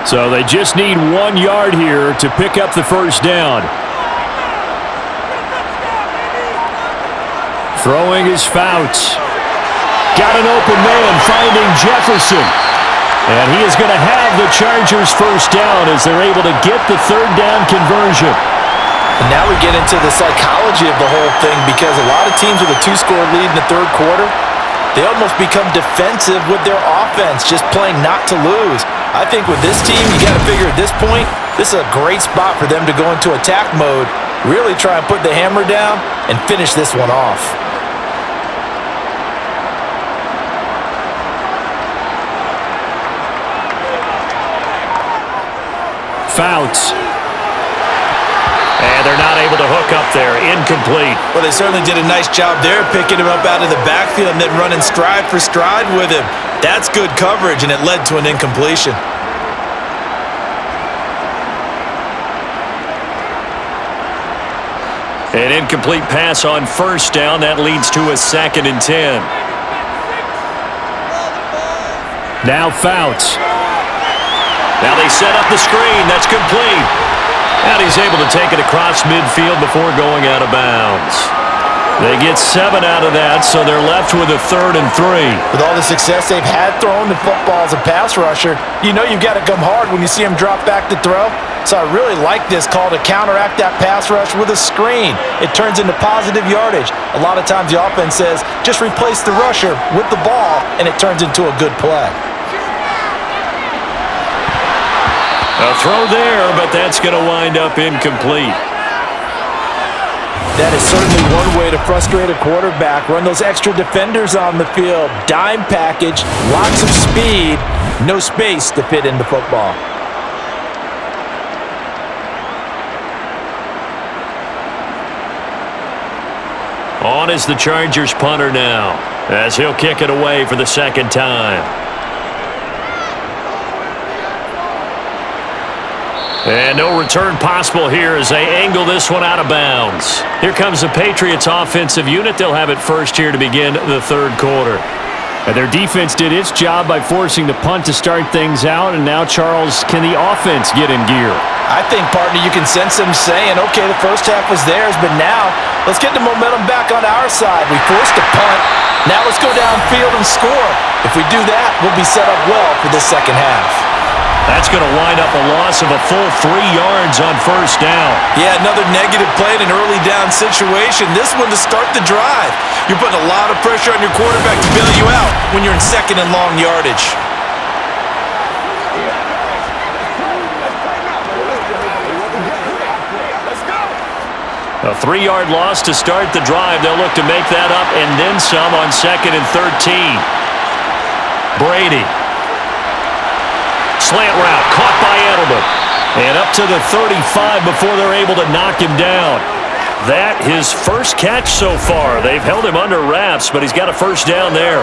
So they just need 1 yard here to pick up the first down. Throwing is Fouts. Got an open man, finding Jefferson. And he is going to have the Chargers first down as they're able to get the third down conversion. And now we get into the psychology of the whole thing, because a lot of teams with a 2-score lead in the third quarter, they almost become defensive with their offense, just playing not to lose. I think with this team, you got to figure at this point, this is a great spot for them to go into attack mode, really try and put the hammer down and finish this one off. Fouts. And they're not able to hook up there. Incomplete. Well, they certainly did a nice job there, picking him up out of the backfield and then running stride for stride with him. That's good coverage, and it led to an incompletion. An incomplete pass on first down. That leads to a 2nd and 10. Now Fouts. Now they set up the screen. That's complete. And he's able to take it across midfield before going out of bounds. They get 7 out of that, so they're left with a 3rd and 3. With all the success they've had throwing the football as a pass rusher, you know you've got to come hard when you see him drop back to throw. So I really like this call to counteract that pass rush with a screen. It turns into positive yardage. A lot of times the offense says, just replace the rusher with the ball, and it turns into a good play. A throw there, but that's going to wind up incomplete. That is certainly one way to frustrate a quarterback. Run those extra defenders on the field. Dime package, lots of speed, no space to fit in the football. On is the Chargers punter now, as he'll kick it away for the 2nd time. And no return possible here as they angle this one out of bounds. Here comes the Patriots offensive unit. They'll have it first here to begin the third quarter. And their defense did its job by forcing the punt to start things out. And now, Charles, can the offense get in gear? I think, partner, you can sense them saying, okay, the first half was theirs, but now let's get the momentum back on our side. We forced a punt. Now let's go downfield and score. If we do that, we'll be set up well for the second half. That's going to wind up a loss of a full 3 yards on first down. Yeah, another negative play in an early down situation. This one to start the drive. You're putting a lot of pressure on your quarterback to bail you out when you're in 2nd and long yardage. A 3-yard loss to start the drive. They'll look to make that up and then some on 2nd and 13. Brady. Slant route, caught by Edelman. And up to the 35 before they're able to knock him down. That his first catch so far. They've held him under wraps, but he's got a first down there.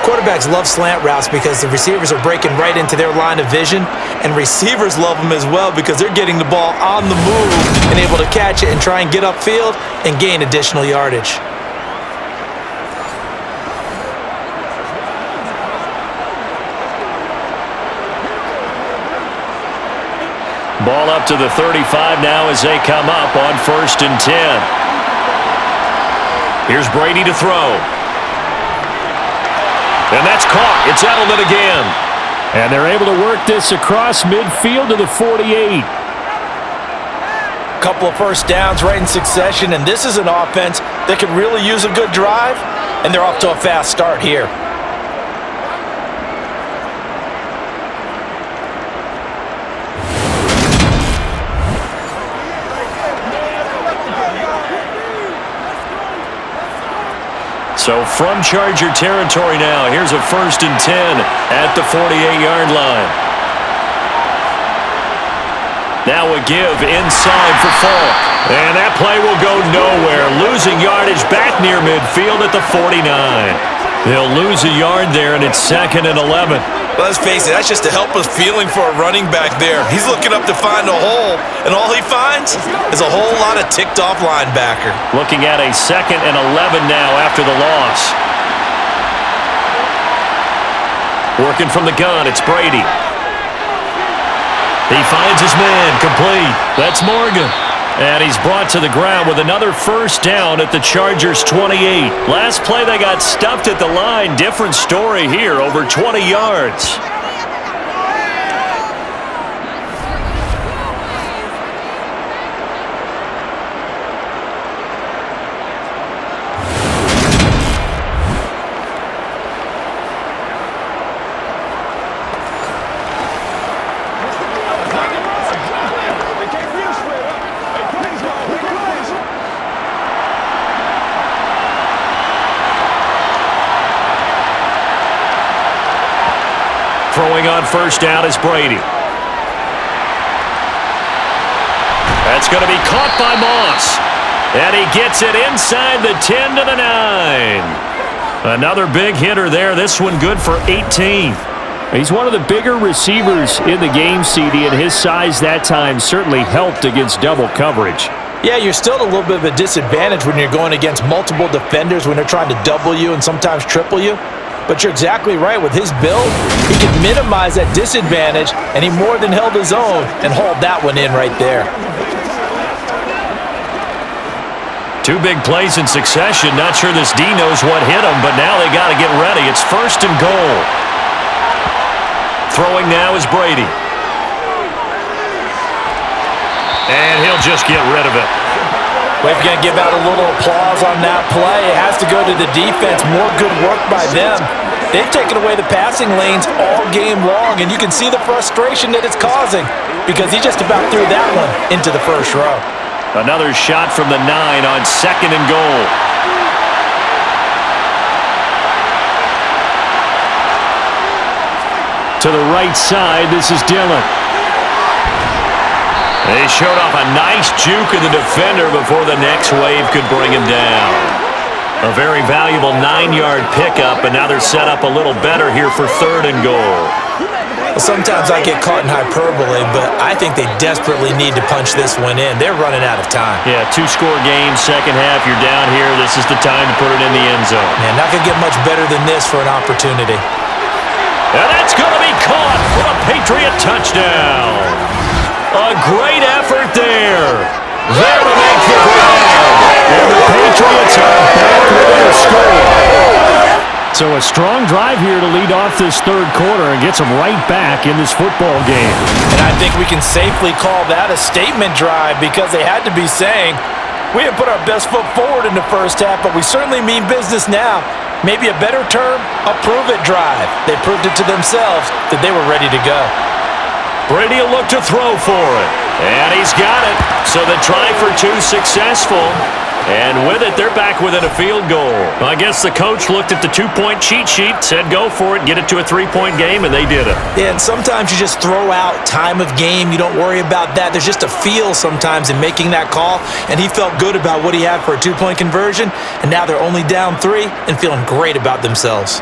Quarterbacks love slant routes because the receivers are breaking right into their line of vision, and receivers love them as well because they're getting the ball on the move and able to catch it and try and get upfield and gain additional yardage. Ball up to the 35 now as they come up on 1st and 10. Here's Brady to throw. And that's caught. It's Edelman again. And they're able to work this across midfield to the 48. Couple of first downs right in succession, and this is an offense that could really use a good drive, and they're off to a fast start here. So from Charger territory now, here's a 1st and 10 at the 48-yard line. Now a give inside for Falk. And that play will go nowhere. Losing yardage back near midfield at the 49. They'll lose a yard there, and it's 2nd and 11. Let's face it, that's just a helpless feeling for a running back there. He's looking up to find a hole, and all he finds is a whole lot of ticked-off linebacker. Looking at a 2nd and 11 now after the loss. Working from the gun, it's Brady. He finds his man, complete. That's Morgan. And he's brought to the ground with another first down at the Chargers' 28. Last play, they got stuffed at the line. Different story here, over 20 yards. Throwing on first down is Brady. That's going to be caught by Moss. And he gets it inside the 10 to the 9. Another big hitter there. This one good for 18. He's one of the bigger receivers in the game, CD, and his size that time certainly helped against double coverage. Yeah, you're still at a little bit of a disadvantage when you're going against multiple defenders when they're trying to double you and sometimes triple you. But you're exactly right. With his build, he can minimize that disadvantage, and he more than held his own and hauled that one in right there. Two big plays in succession. Not sure this D knows what hit him, but now they got to get ready. It's 1st and goal. Throwing now is Brady. And he'll just get rid of it. Well, if you're going to give out a little applause on that play, it has to go to the defense. More good work by them. They've taken away the passing lanes all game long, and you can see the frustration that it's causing because he just about threw that one into the first row. Another shot from the 9 on 2nd and goal. To the right side, this is Dillon. They showed off a nice juke of the defender before the next wave could bring him down. A very valuable 9-yard pickup, and now they're set up a little better here for 3rd and goal. Well, sometimes I get caught in hyperbole, but I think they desperately need to punch this one in. They're running out of time. Yeah, 2-score game, second half, you're down here. This is the time to put it in the end zone. Man, not going to get much better than this for an opportunity. And that's going to be caught for a Patriot touchdown. A great effort there. There to make the grab. And the Patriots are back with a score. So a strong drive here to lead off this third quarter and gets them right back in this football game. And I think we can safely call that a statement drive because they had to be saying, we have put our best foot forward in the first half, but we certainly mean business now. Maybe a better term, a prove-it drive. They proved it to themselves that they were ready to go. Brady will look to throw for it. And he's got it. So the try for 2 successful. And with it, they're back within a field goal. I guess the coach looked at the 2-point cheat sheet, said go for it, get it to a 3-point game, and they did it. Yeah, and sometimes you just throw out time of game. You don't worry about that. There's just a feel sometimes in making that call. And he felt good about what he had for a 2-point conversion. And now they're only down 3 and feeling great about themselves.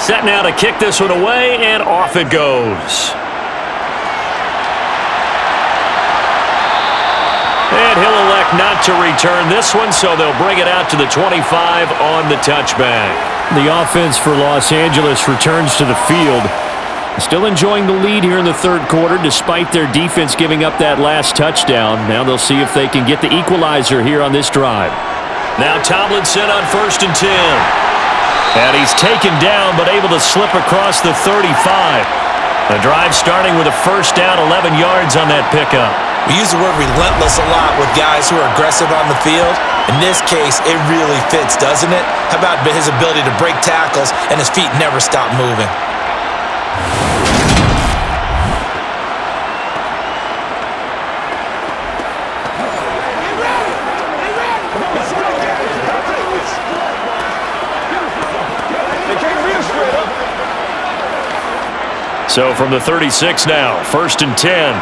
Set now to kick this one away, and off it goes. And he'll elect not to return this one, so they'll bring it out to the 25 on the touchback. The offense for Los Angeles returns to the field. Still enjoying the lead here in the third quarter despite their defense giving up that last touchdown. Now they'll see if they can get the equalizer here on this drive. Now Tomlinson on 1st and 10. And he's taken down but able to slip across the 35. The drive starting with a first down, 11 yards on that pickup. We use the word relentless a lot with guys who are aggressive on the field. In this case, it really fits, doesn't it? How about his ability to break tackles and his feet never stop moving? So from the 36 now, 1st and 10.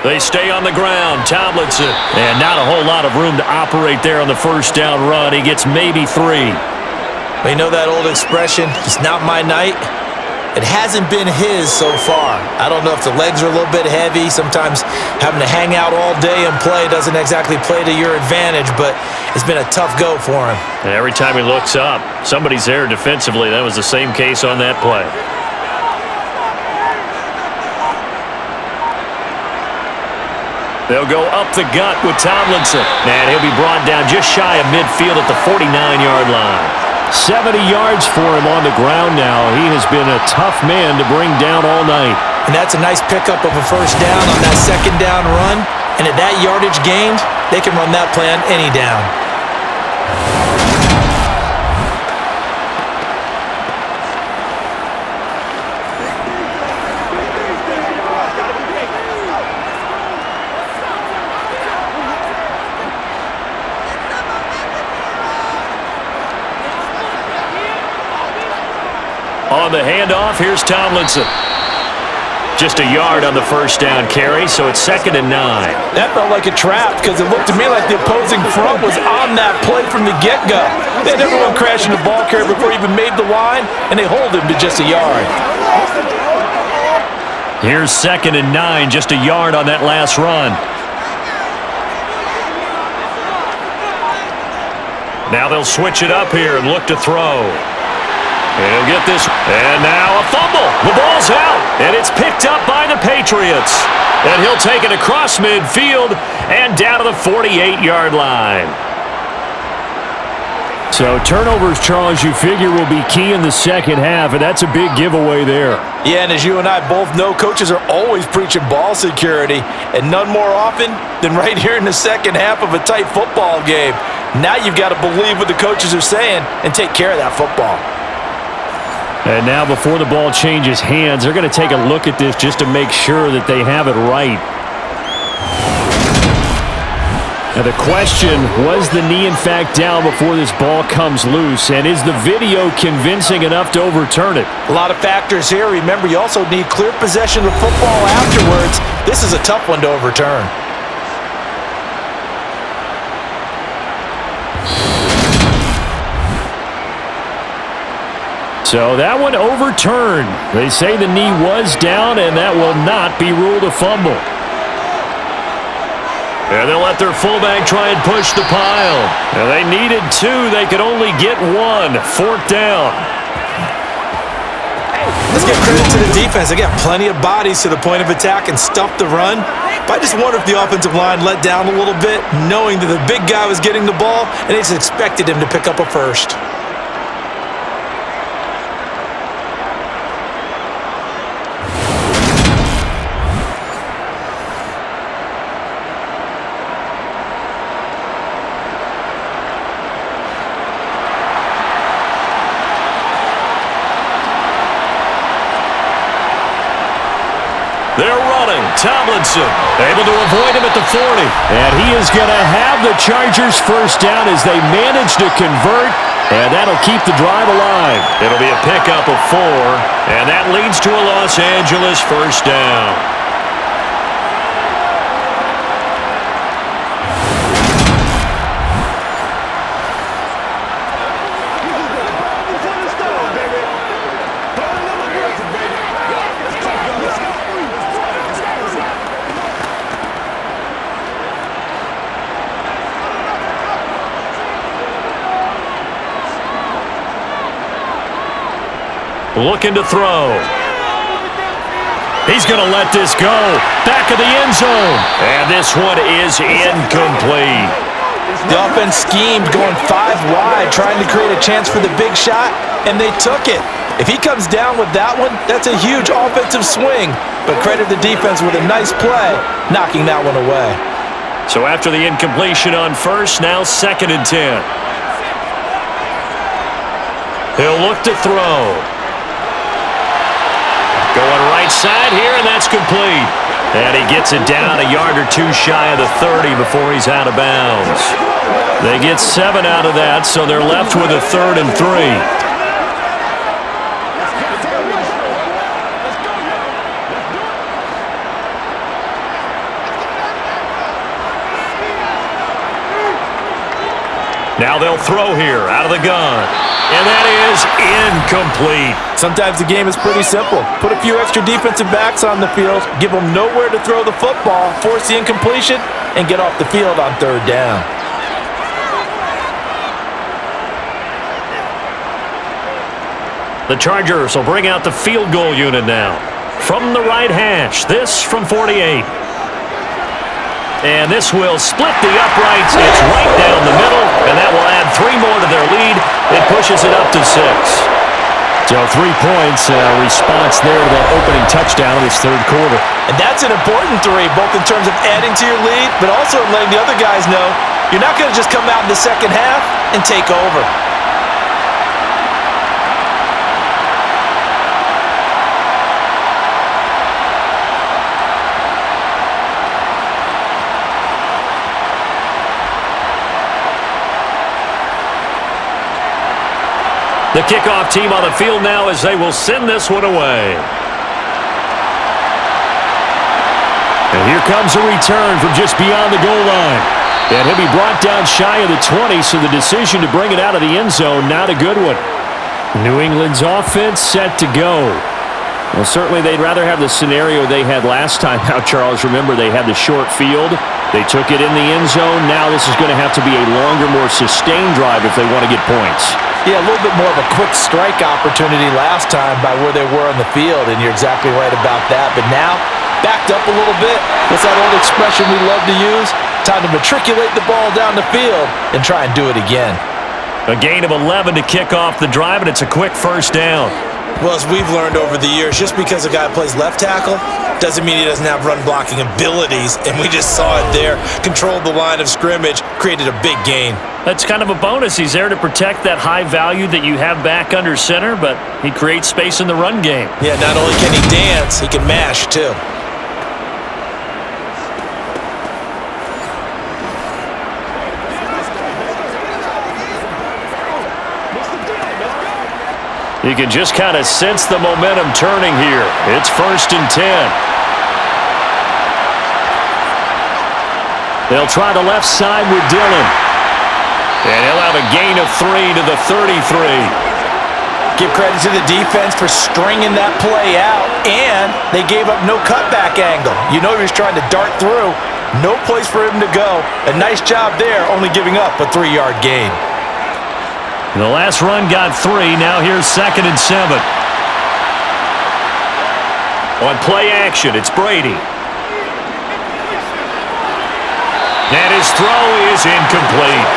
They stay on the ground. Tomlinson. And not a whole lot of room to operate there on the first down run. He gets maybe 3. Well, you know that old expression, it's not my night? It hasn't been his so far. I don't know if the legs are a little bit heavy. Sometimes having to hang out all day and play doesn't exactly play to your advantage, but it's been a tough go for him. And every time he looks up, somebody's there defensively. That was the same case on that play. They'll go up the gut with Tomlinson. And he'll be brought down just shy of midfield at the 49-yard line. 70 yards for him on the ground now. He has been a tough man to bring down all night. And that's a nice pickup of a first down on that second down run. And at that yardage gained, they can run that play on any down. On the handoff, here's Tomlinson. Just a yard on the first down carry, so it's 2nd and 9. That felt like a trap because it looked to me like the opposing front was on that play from the get-go. They had everyone crashing the ball carrier before he even made the line, and they hold him to just a yard. Here's 2nd and 9, just a yard on that last run. Now they'll switch it up here and look to throw. And he'll get this. And now a fumble. The ball's out. And it's picked up by the Patriots. And he'll take it across midfield and down to the 48-yard line. So turnovers, Charles, you figure will be key in the second half, and that's a big giveaway there. Yeah, and as you and I both know, coaches are always preaching ball security, and none more often than right here in the second half of a tight football game. Now you've got to believe what the coaches are saying and take care of that football. And now before the ball changes hands, they're going to take a look at this just to make sure that they have it right. Now the question, was the knee in fact down before this ball comes loose? And is the video convincing enough to overturn it? A lot of factors here. Remember, you also need clear possession of the football afterwards. This is a tough one to overturn. So that one overturned. They say the knee was down, and that will not be ruled a fumble. And they'll let their fullback try and push the pile. Now they needed 2. They could only get 1. 4th down. Let's give credit to the defense. They got plenty of bodies to the point of attack and stuffed the run. But I just wonder if the offensive line let down a little bit, knowing that the big guy was getting the ball, and they just expected him to pick up a first. They're running. Tomlinson able to avoid him at the 40. And he is going to have the Chargers first down as they manage to convert, and that'll keep the drive alive. It'll be a pickup of 4, and that leads to a Los Angeles first down. Looking to throw. He's going to let this go. Back of the end zone. And this one is incomplete. The offense schemed going 5 wide, trying to create a chance for the big shot, and they took it. If he comes down with that one, that's a huge offensive swing. But credit the defense with a nice play, knocking that one away. So after the incompletion on first, now 2nd and 10. He'll look to throw. Going right side here, and that's complete. And he gets it down a yard or 2 shy of the 30 before he's out of bounds. They get 7 out of that, so they're left with a 3rd and 3. Now they'll throw here out of the gun. And that is incomplete. Sometimes the game is pretty simple. Put a few extra defensive backs on the field, give them nowhere to throw the football, force the incompletion, and get off the field on third down. The Chargers will bring out the field goal unit now. From the right hash, this from 48. And this will split the uprights. It's right down the middle, and that will add 3 more to their lead. It pushes it up to 6. So 3 points, response there to that opening touchdown in this third quarter. And that's an important 3, both in terms of adding to your lead, but also letting the other guys know you're not going to just come out in the second half and take over. The kickoff team on the field now as they will send this one away. And here comes a return from just beyond the goal line. And he'll be brought down shy of the 20, so the decision to bring it out of the end zone, not a good one. New England's offense set to go. Well, certainly they'd rather have the scenario they had last time out, Charles. Remember, they had the short field. They took it in the end zone. Now this is going to have to be a longer, more sustained drive if they want to get points. Yeah, a little bit more of a quick strike opportunity last time by where they were on the field, and you're exactly right about that. But now, backed up a little bit. What's that old expression we love to use? Time to matriculate the ball down the field and try and do it again. A gain of 11 to kick off the drive, and it's a quick first down. Well, as we've learned over the years, just because a guy plays left tackle doesn't mean he doesn't have run-blocking abilities, and we just saw it there. Controlled the line of scrimmage, created a big gain. That's kind of a bonus. He's there to protect that high value that you have back under center, but he creates space in the run game. Yeah, not only can he dance, he can mash, too. You can just kind of sense the momentum turning here. It's 1st and 10. They'll try the left side with Dillon. And he'll have a gain of 3 to the 33. Give credit to the defense for stringing that play out, and they gave up no cutback angle. You know he was trying to dart through. No place for him to go. A nice job there, only giving up a 3-yard gain. The last run got 3. Now here's 2nd and 7. On play action, it's Brady. And his throw is incomplete.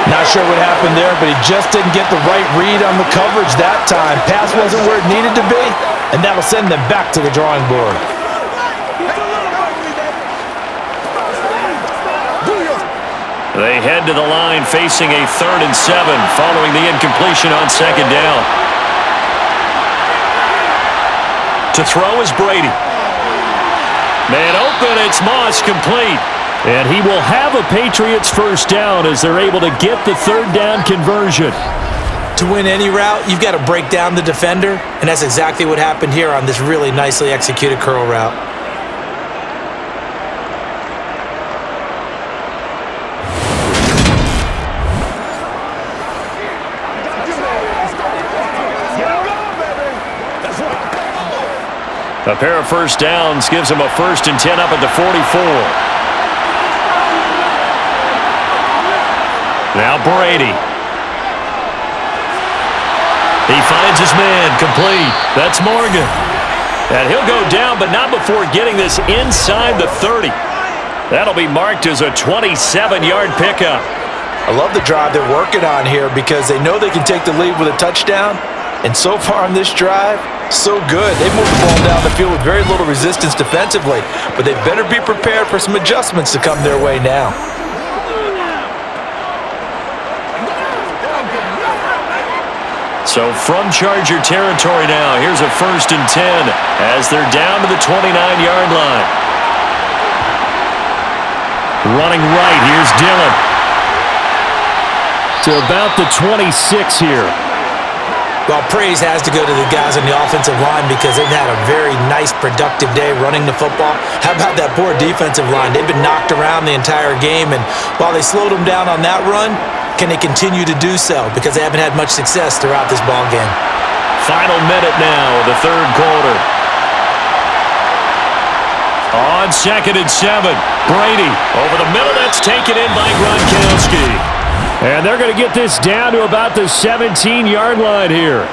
Not sure what happened there, but he just didn't get the right read on the coverage that time. Pass wasn't where it needed to be, and that'll send them back to the drawing board. They head to the line facing a 3rd and 7 following the incompletion on 2nd down. To throw is Brady. Man open, it's Moss, complete. And he will have a Patriots first down as they're able to get the 3rd down conversion. To win any route, you've got to break down the defender, and that's exactly what happened here on this really nicely executed curl route. A pair of first downs gives him a 1st and 10 up at the 44. Now Brady. He finds his man, complete. That's Morgan. And he'll go down, but not before getting this inside the 30. That'll be marked as a 27-yard pickup. I love the drive they're working on here because they know they can take the lead with a touchdown. And so far on this drive, so good. They've moved the ball down the field with very little resistance defensively, but they better be prepared for some adjustments to come their way now. So from Charger territory now, here's a 1st and 10 as they're down to the 29-yard line. Running right, here's Dillon. To about the 26 here. Well, praise has to go to the guys on the offensive line because they've had a very nice, productive day running the football. How about that poor defensive line? They've been knocked around the entire game, and while they slowed them down on that run, Can they continue to do so? Because they haven't had much success throughout this ball game. Final minute now of the third quarter. On 2nd and 7, Brady over the middle. That's taken in by Gronkowski. And they're going to get this down to about the 17-yard line here.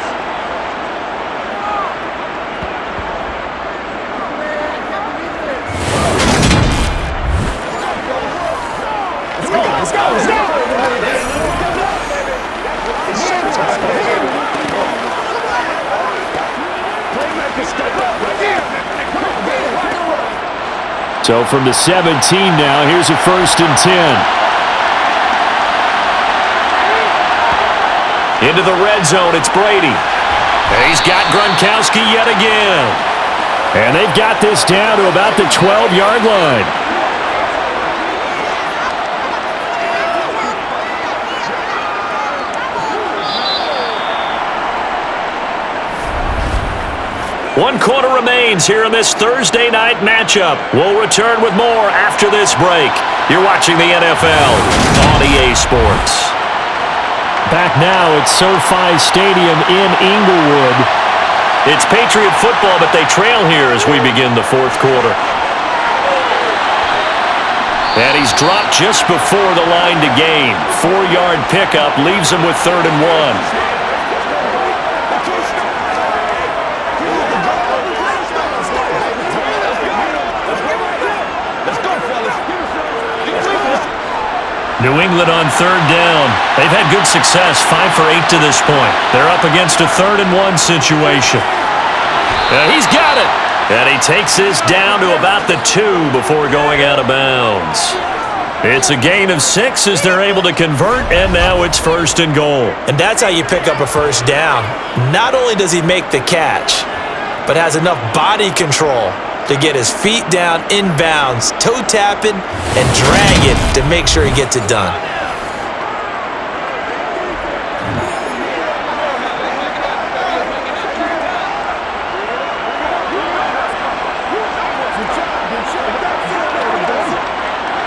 So from the 17 now, here's a 1st and 10. Into the red zone, it's Brady. He's got Gronkowski yet again. And they've got this down to about the 12-yard line. One quarter remains here in this Thursday night matchup. We'll return with more after this break. You're watching the NFL on EA Sports. Back now at SoFi Stadium in Inglewood. It's Patriot football, but they trail here as we begin the fourth quarter. And he's dropped just before the line to gain. 4-yard pickup leaves him with 3rd and 1. New England on 3rd down. They've had good success, 5 for 8 to this point. They're up against a 3rd and 1 situation. He's got it. And he takes this down to about the 2 before going out of bounds. It's a gain of 6 as they're able to convert, and now it's 1st and goal. And that's how you pick up a 1st down. Not only does he make the catch, but has enough body control to get his feet down inbounds, toe tapping, and drag it to make sure he gets it done.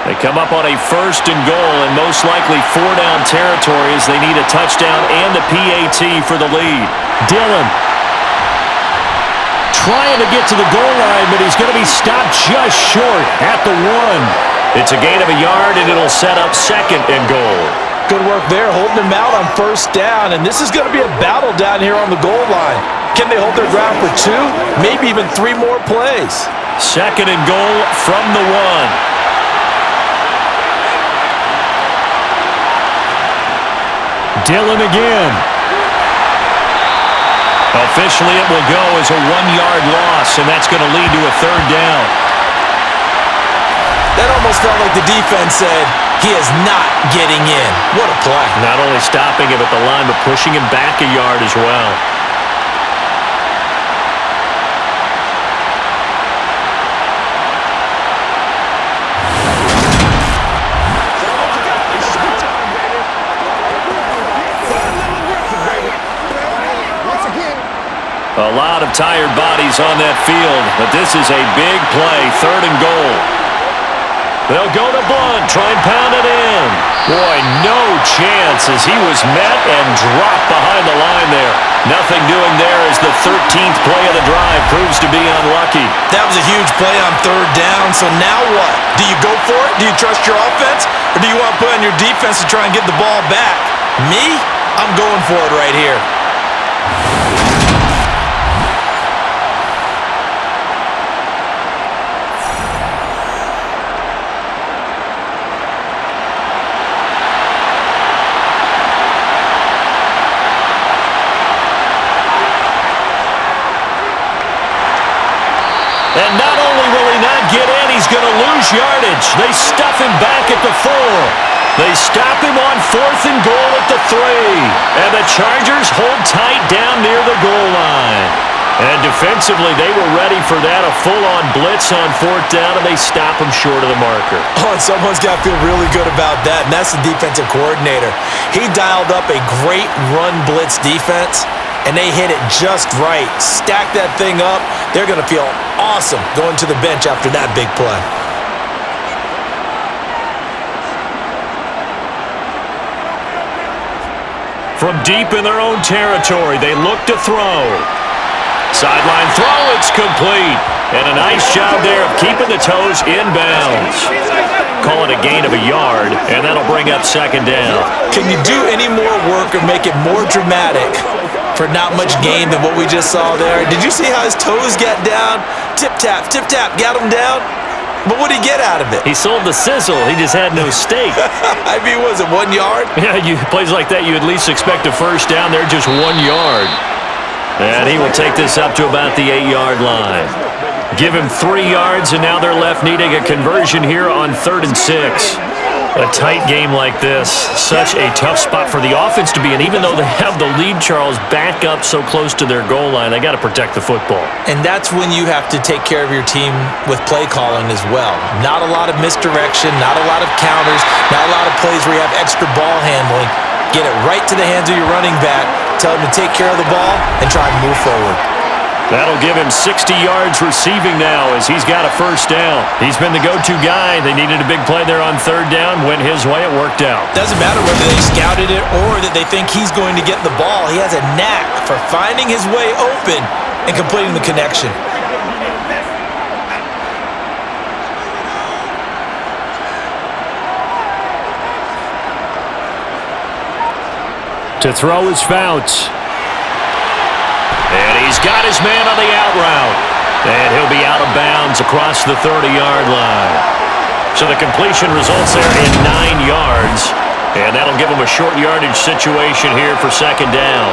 They come up on a 1st and goal, and most likely 4-down territory as they need a touchdown and the PAT for the lead. Dillon trying to get to the goal line, but he's going to be stopped just short at the 1. It's a gain of a yard, and it'll set up 2nd and goal. Good work there, holding him out on 1st down, and this is going to be a battle down here on the goal line. Can they hold their ground for 2, maybe even 3 more plays? 2nd and goal from the 1. Dillon again. Officially, it will go as a 1-yard loss, and that's going to lead to a 3rd down. That almost felt like the defense said, he is not getting in. What a play. Not only stopping him at the line, but pushing him back a yard as well. A lot of tired bodies on that field, but this is a big play, 3rd and goal. They'll go to Blunt, try and pound it in. Boy, no chance as he was met and dropped behind the line there. Nothing doing there as the 13th play of the drive proves to be unlucky. That was a huge play on 3rd down, so now what? Do you go for it? Do you trust your offense? Or do you want to put on your defense to try and get the ball back? Me? I'm going for it right here. And not only will he not get in, he's going to lose yardage. They stuff him back at the 4. They stop him on 4th and goal at the 3. And the Chargers hold tight down near the goal line. And defensively, they were ready for that, a full-on blitz on 4th down, and they stop him short of the marker. Oh, and someone's got to feel really good about that, and that's the defensive coordinator. He dialed up a great run blitz defense, and they hit it just right. Stack that thing up. They're going to feel awesome going to the bench after that big play. From deep in their own territory, they look to throw. Sideline throw, it's complete. And a nice job there of keeping the toes in bounds. Call it a gain of a yard, and that'll bring up second down. Can you do any more work or make it more dramatic for not much gain than what we just saw there? Did you see how his toes got down? Tip-tap, got him down. But what did he get out of it? He sold the sizzle. He just had no steak. I mean, was it 1 yard? Yeah, plays like that, you at least expect a first down. They're just 1 yard. And he will take this up to about the 8-yard line. Give him 3 yards, and now they're left needing a conversion here on 3rd and 6. A tight game like this, such a tough spot for the offense to be in. Even though they have the lead, Charles, back up so close to their goal line, they got to protect the football. And that's when you have to take care of your team with play calling as well. Not a lot of misdirection, not a lot of counters, not a lot of plays where you have extra ball handling. Get it right to the hands of your running back, tell him to take care of the ball, and try and move forward. That'll give him 60 yards receiving now as he's got a first down. He's been the go-to guy. They needed a big play there on 3rd down. Went his way. It worked out. Doesn't matter whether they scouted it or that they think he's going to get the ball. He has a knack for finding his way open and completing the connection. To throw is Fouts. And he's got his man on the out route. And he'll be out of bounds across the 30-yard line. So the completion results there in 9 yards. And that'll give him a short yardage situation here for second down.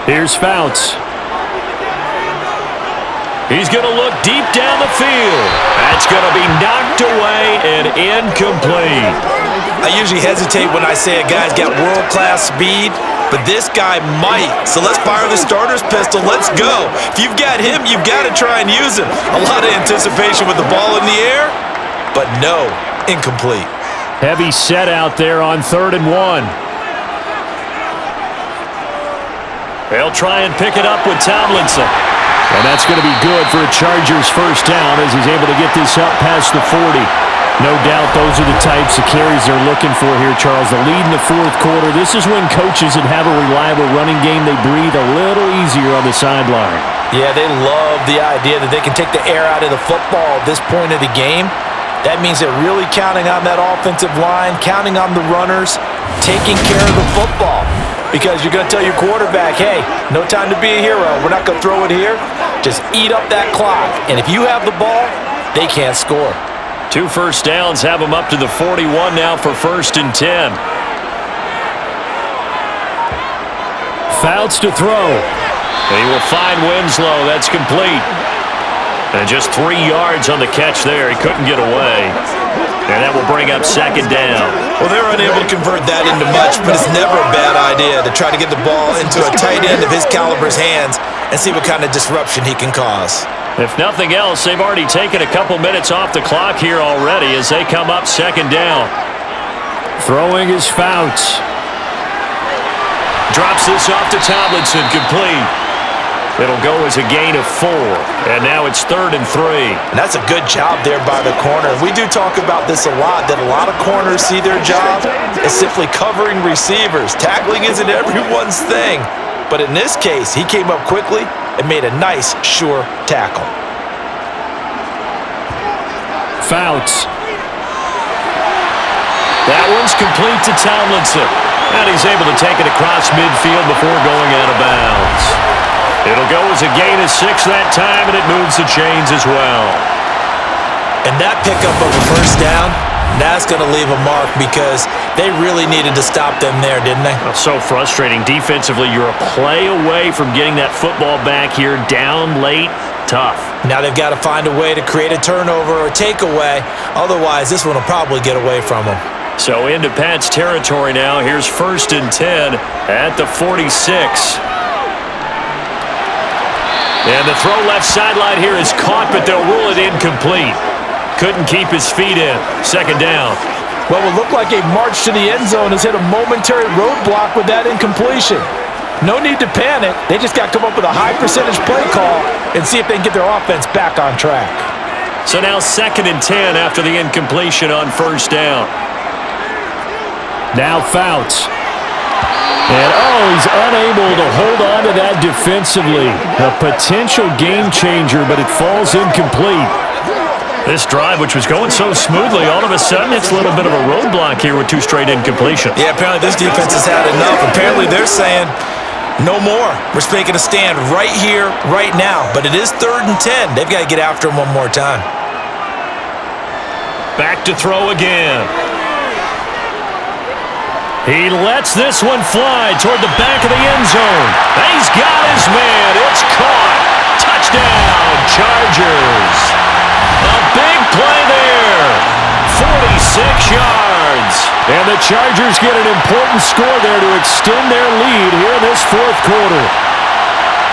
Here's Fouts. He's going to look deep down the field. That's going to be knocked away and incomplete. I usually hesitate when I say a guy's got world-class speed, but this guy might. So let's fire the starter's pistol. Let's go. If you've got him, you've got to try and use him. A lot of anticipation with the ball in the air, but no, incomplete. Heavy set out there on 3rd and 1. They'll try and pick it up with Tomlinson. And that's going to be good for a Chargers first down as he's able to get this up past the 40. No doubt those are the types of carries they're looking for here, Charles. The lead in the 4th quarter. This is when coaches that have a reliable running game, they breathe a little easier on the sideline. Yeah, they love the idea that they can take the air out of the football at this point of the game. That means they're really counting on that offensive line, counting on the runners, taking care of the football. Because you're going to tell your quarterback, hey, no time to be a hero. We're not going to throw it here. Just eat up that clock. And if you have the ball, they can't score. 2 first downs have them up to the 41 now for 1st and 10. Fouts to throw. And he will find Winslow. That's complete. And just 3 yards on the catch there. He couldn't get away. And that will bring up second down. Well, they're unable to convert that into much, but it's never a bad idea to try to get the ball into a tight end of his caliber's hands and see what kind of disruption he can cause. If nothing else, they've already taken a couple minutes off the clock here already as they come up second down. Throwing is Fouts. Drops this off to Tomlinson, complete. It'll go as a gain of 4, and now it's 3rd and 3. And that's a good job there by the corner. We do talk about this a lot, that a lot of corners see their job as simply covering receivers. Tackling isn't everyone's thing. But in this case, he came up quickly and made a nice, sure tackle. Fouts. That one's complete to Tomlinson. And he's able to take it across midfield before going out of bounds. It'll go as a gain of 6 that time, and it moves the chains as well. And that pickup of a first down, that's going to leave a mark because they really needed to stop them there, didn't they? Well, so frustrating. Defensively, you're a play away from getting that football back here down late. Tough. Now they've got to find a way to create a turnover or takeaway. Otherwise, this one will probably get away from them. So into Pat's territory now. Here's 1st and 10 at the 46. And the throw left sideline here is caught, but they'll rule it incomplete. Couldn't keep his feet in. Second down. Well, what looked like a march to the end zone has hit a momentary roadblock with that incompletion. No need to panic. They just got to come up with a high percentage play call and see if they can get their offense back on track. So now 2nd and 10 after the incompletion on 1st down. Now Fouts. And, he's unable to hold on to that defensively. A potential game changer, but it falls incomplete. This drive, which was going so smoothly, all of a sudden it's a little bit of a roadblock here with 2 straight incompletions. Yeah, apparently this defense has had enough. Apparently they're saying, no more. We're making a stand right here, right now. But it is 3rd and 10. They've got to get after him one more time. Back to throw again. He lets this one fly toward the back of the end zone. He's got his man. It's caught. Touchdown, Chargers. A big play there. 46 yards. And the Chargers get an important score there to extend their lead here in this 4th quarter.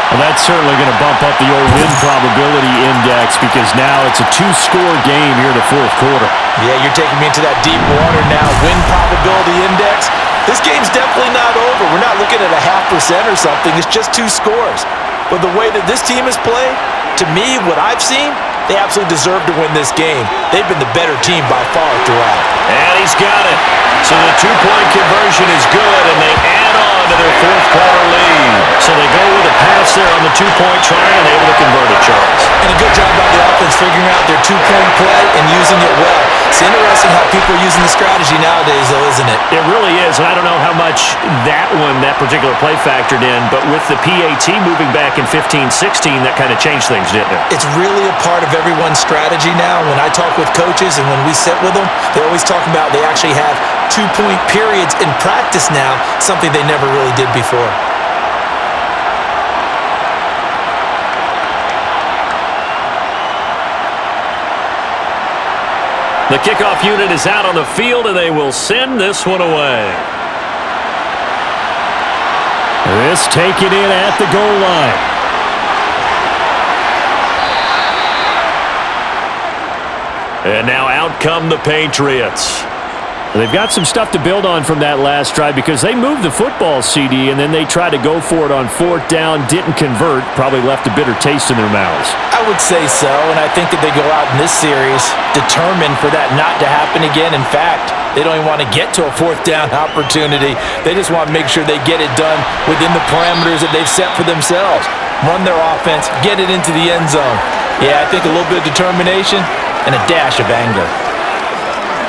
Well, that's certainly going to bump up the old win probability index because now it's a 2-score game here in the 4th quarter. Yeah, you're taking me into that deep water now. Win probability index. This game's definitely not over. We're not looking at a 0.5% or something. It's just 2 scores. But the way that this team has played, to me, what I've seen, they absolutely deserve to win this game. They've been the better team by far throughout. And he's got it. So the 2-point conversion is good, and they add on to their 4th quarter lead. So they go with a pass there on the 2-point try and able to convert it, Charles. And a good job by the offense figuring out their 2-point play and using it well. It's interesting how people are using the strategy nowadays, though, isn't it? It really is, and I don't know how much that particular play factored in, but with the PAT moving back in 15-16, that kind of changed things, didn't it? It's really a part of everyone's strategy now. When I talk with coaches and when we sit with them, they always talk about they actually have 2-point periods in practice now, something they never really did before. The kickoff unit is out on the field, and they will send this one away. This taken in at the goal line. And now out come the Patriots. They've got some stuff to build on from that last drive because they moved the football, CD, and then they tried to go for it on 4th down, didn't convert, probably left a bitter taste in their mouths. I would say so, and I think that they go out in this series determined for that not to happen again. In fact, they don't even want to get to a 4th down opportunity. They just want to make sure they get it done within the parameters that they've set for themselves. Run their offense, get it into the end zone. Yeah, I think a little bit of determination and a dash of anger.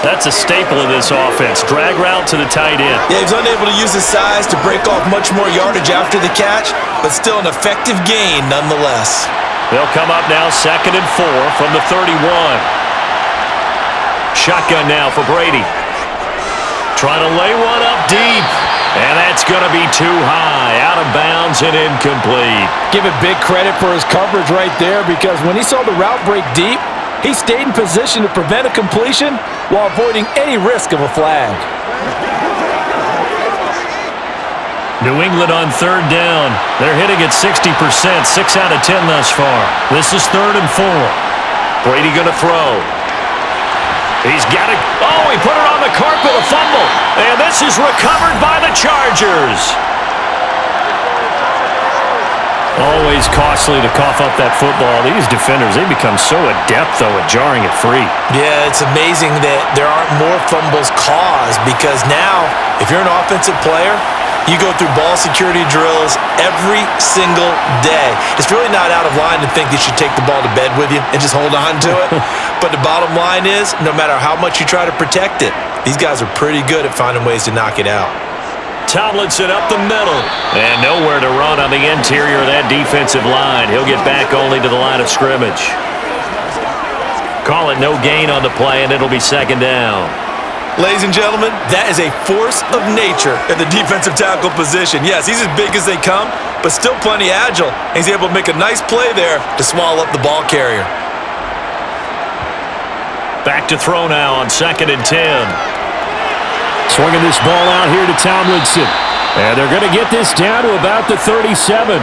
That's a staple of this offense. Drag route to the tight end. Yeah, he's unable to use his size to break off much more yardage after the catch, but still an effective gain nonetheless. They'll come up now 2nd and 4 from the 31. Shotgun now for Brady. Trying to lay one up deep. And that's going to be too high. Out of bounds and incomplete. Give it big credit for his coverage right there because when he saw the route break deep, he stayed in position to prevent a completion while avoiding any risk of a flag. New England on 3rd down. They're hitting at 60%, 6 out of 10 thus far. This is 3rd and 4. Brady going to throw. He's got it. Oh, he put it on the carpet, a fumble. And this is recovered by the Chargers. Always costly to cough up that football. These defenders, they become so adept, though, at jarring it free. Yeah, it's amazing that there aren't more fumbles caused because now, if you're an offensive player, you go through ball security drills every single day. It's really not out of line to think you should take the ball to bed with you and just hold on to it. But the bottom line is, no matter how much you try to protect it, these guys are pretty good at finding ways to knock it out. Tomlinson up the middle. And nowhere to run on the interior of that defensive line. He'll get back only to the line of scrimmage. Call it no gain on the play, and it'll be 2nd down. Ladies and gentlemen, that is a force of nature at the defensive tackle position. Yes, he's as big as they come, but still plenty agile. He's able to make a nice play there to swallow up the ball carrier. Back to throw now on 2nd and 10. Swinging this ball out here to Tomlinson. And they're going to get this down to about the 37.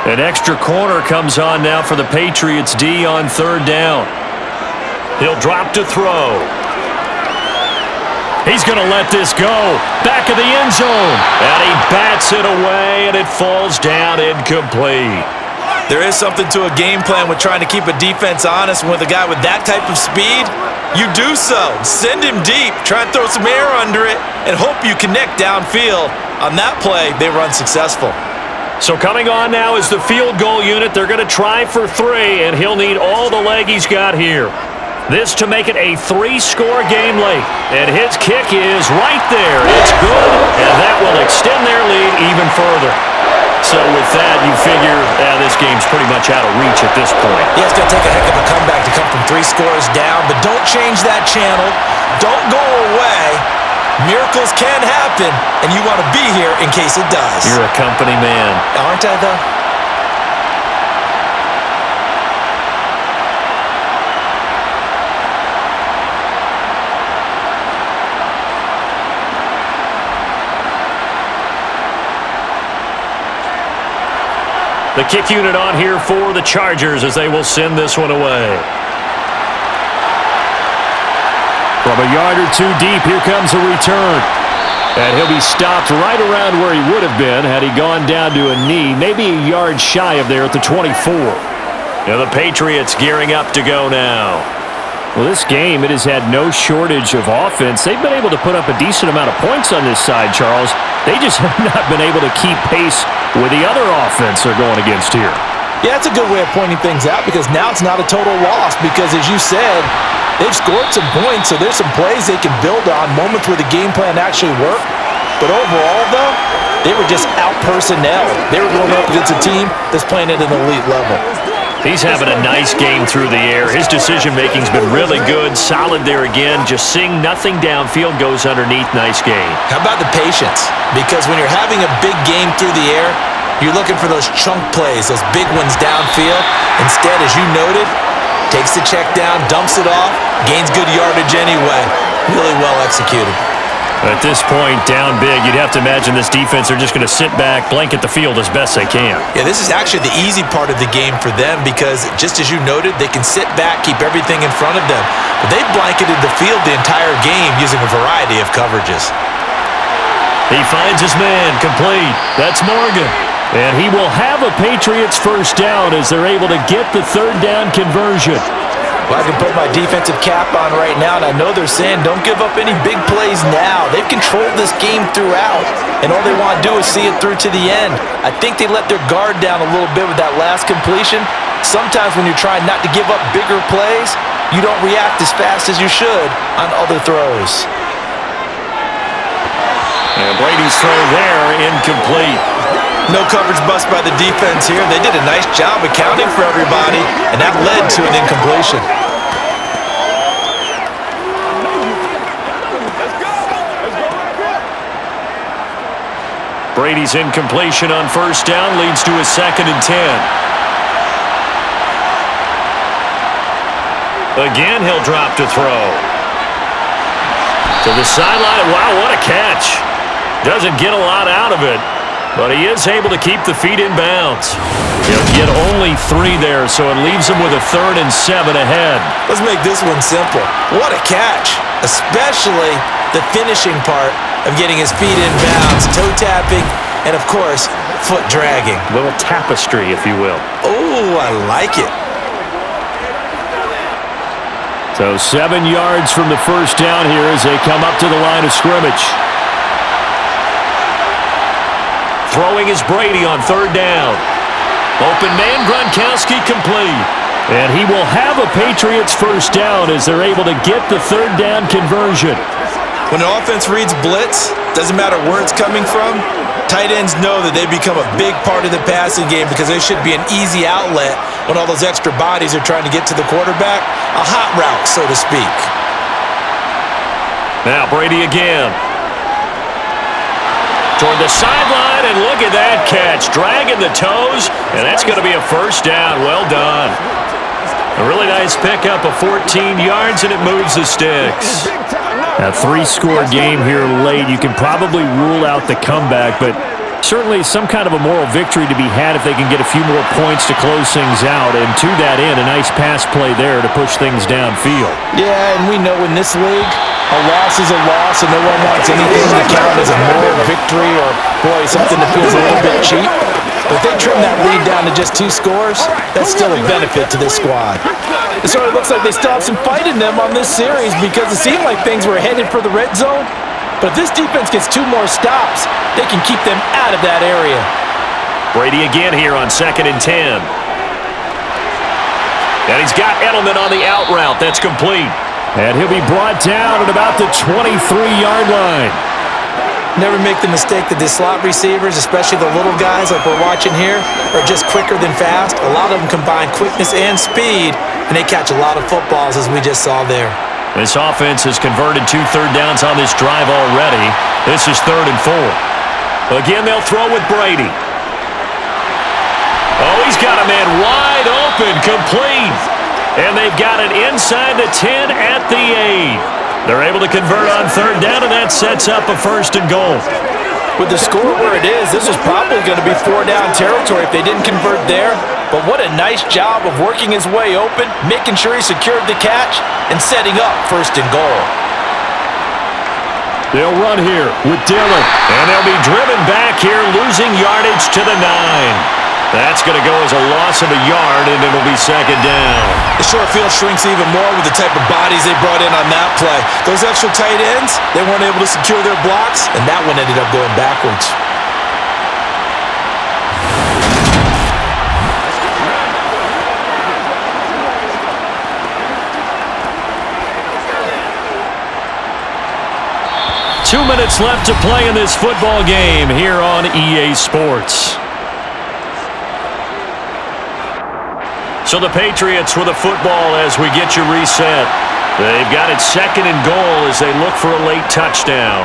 An extra corner comes on now for the Patriots D on third down. He'll drop to throw. He's going to let this go. Back of the end zone. And he bats it away, and it falls down incomplete. There is something to a game plan with trying to keep a defense honest. And with a guy with that type of speed, you do so. Send him deep. Try and throw some air under it and hope you connect downfield. On that play, they run successful. So coming on now is the field goal unit. They're going to try for 3, and he'll need all the leg he's got here. This to make it a 3-score game late. And his kick is right there. It's good, and that will extend their lead even further. So with that, you figure this game's pretty much out of reach at this point. Yeah, it's going to take a heck of a comeback to come from 3 scores down, but don't change that channel. Don't go away. Miracles can happen, and you want to be here in case it does. You're a company man. Aren't I, though? The kick unit on here for the Chargers as they will send this one away. From a yard or 2 deep, here comes a return. And he'll be stopped right around where he would have been had he gone down to a knee, maybe a yard shy of there at the 24. Now the Patriots gearing up to go now. Well, this game, it has had no shortage of offense. They've been able to put up a decent amount of points on this side, Charles. They just have not been able to keep pace with the other offense they're going against here. Yeah, that's a good way of pointing things out because now it's not a total loss because, as you said, they've scored some points, so there's some plays they can build on, moments where the game plan actually worked. But overall, though, they were just out-personnel. They were going up against a team that's playing at an elite level. He's having a nice game through the air. His decision-making's been really good, solid there again. Just seeing nothing downfield goes underneath. Nice game. How about the patience? Because when you're having a big game through the air, you're looking for those chunk plays, those big ones downfield. Instead, as you noted, takes the check down, dumps it off, gains good yardage anyway. Really well executed. At this point, down big, you'd have to imagine this defense are just going to sit back, blanket the field as best they can. Yeah, this is actually the easy part of the game for them because, just as you noted, they can sit back, keep everything in front of them. But they've blanketed the field the entire game using a variety of coverages. He finds his man, complete. That's Morgan. And he will have a Patriots first down as they're able to get the third down conversion. Well, I can put my defensive cap on right now, and I know they're saying don't give up any big plays now. They've controlled this game throughout, and all they want to do is see it through to the end. I think they let their guard down a little bit with that last completion. Sometimes when you're trying not to give up bigger plays, you don't react as fast as you should on other throws. And Brady's throw there, incomplete. No coverage bust by the defense here. They did a nice job accounting for everybody, and that led to an incompletion. Brady's incompletion on first down leads to a 2nd and 10. Again, he'll drop to throw. To the sideline. Wow, what a catch. Doesn't get a lot out of it. But he is able to keep the feet in bounds. He'll get only 3 there, so it leaves him with a 3rd and 7 ahead. Let's make this one simple. What a catch, especially the finishing part of getting his feet in bounds, toe tapping, and of course, foot dragging. A little tapestry, if you will. Oh, I like it. So 7 yards from the first down here as they come up to the line of scrimmage. Throwing is Brady on third down. Open man, Gronkowski complete. And he will have a Patriots first down as they're able to get the third down conversion. When an offense reads blitz, doesn't matter where it's coming from, tight ends know that they become a big part of the passing game because there should be an easy outlet when all those extra bodies are trying to get to the quarterback. A hot route, so to speak. Now Brady again. Toward the sideline, and look at that catch. Dragging the toes, and that's going to be a first down. Well done. A really nice pickup of 14 yards, and it moves the sticks. A 3-score game here late. You can probably rule out the comeback, but Certainly some kind of a moral victory to be had if they can get a few more points to close things out. And to that end, a nice pass play there to push things downfield. Yeah, and we know in this league, a loss is a loss, and no one wants anything to count as a moral victory or, boy, something that feels a little bit cheap. But if they trim that lead down to just 2 scores, that's still a benefit to this squad. It sort of looks like they still have some fight in them on this series because it seemed like things were headed for the red zone. But if this defense gets 2 more stops, they can keep them out of that area. Brady again here on 2nd and 10. And he's got Edelman on the out route. That's complete. And he'll be brought down at about the 23-yard line. Never make the mistake that the slot receivers, especially the little guys like we're watching here, are just quicker than fast. A lot of them combine quickness and speed, and they catch a lot of footballs, as we just saw there. This offense has converted 2 third downs on this drive already. This is 3rd and 4. Again, they'll throw with Brady. Oh, he's got a man wide open, complete. And they've got it inside the 10 at the 8. They're able to convert on 3rd down, and that sets up a 1st and goal. With the score where it is, this was probably going to be 4-down territory if they didn't convert there. But what a nice job of working his way open, making sure he secured the catch, and setting up 1st and goal. They'll run here with Dillon, and they'll be driven back here, losing yardage to the 9. That's going to go as a loss of a yard, and it'll be 2nd down. The short field shrinks even more with the type of bodies they brought in on that play. Those extra tight ends, they weren't able to secure their blocks, and that one ended up going backwards. Two minutes left to play in this football game here on EA Sports. So the Patriots with a football as we get you reset. They've got it 2nd and goal as they look for a late touchdown.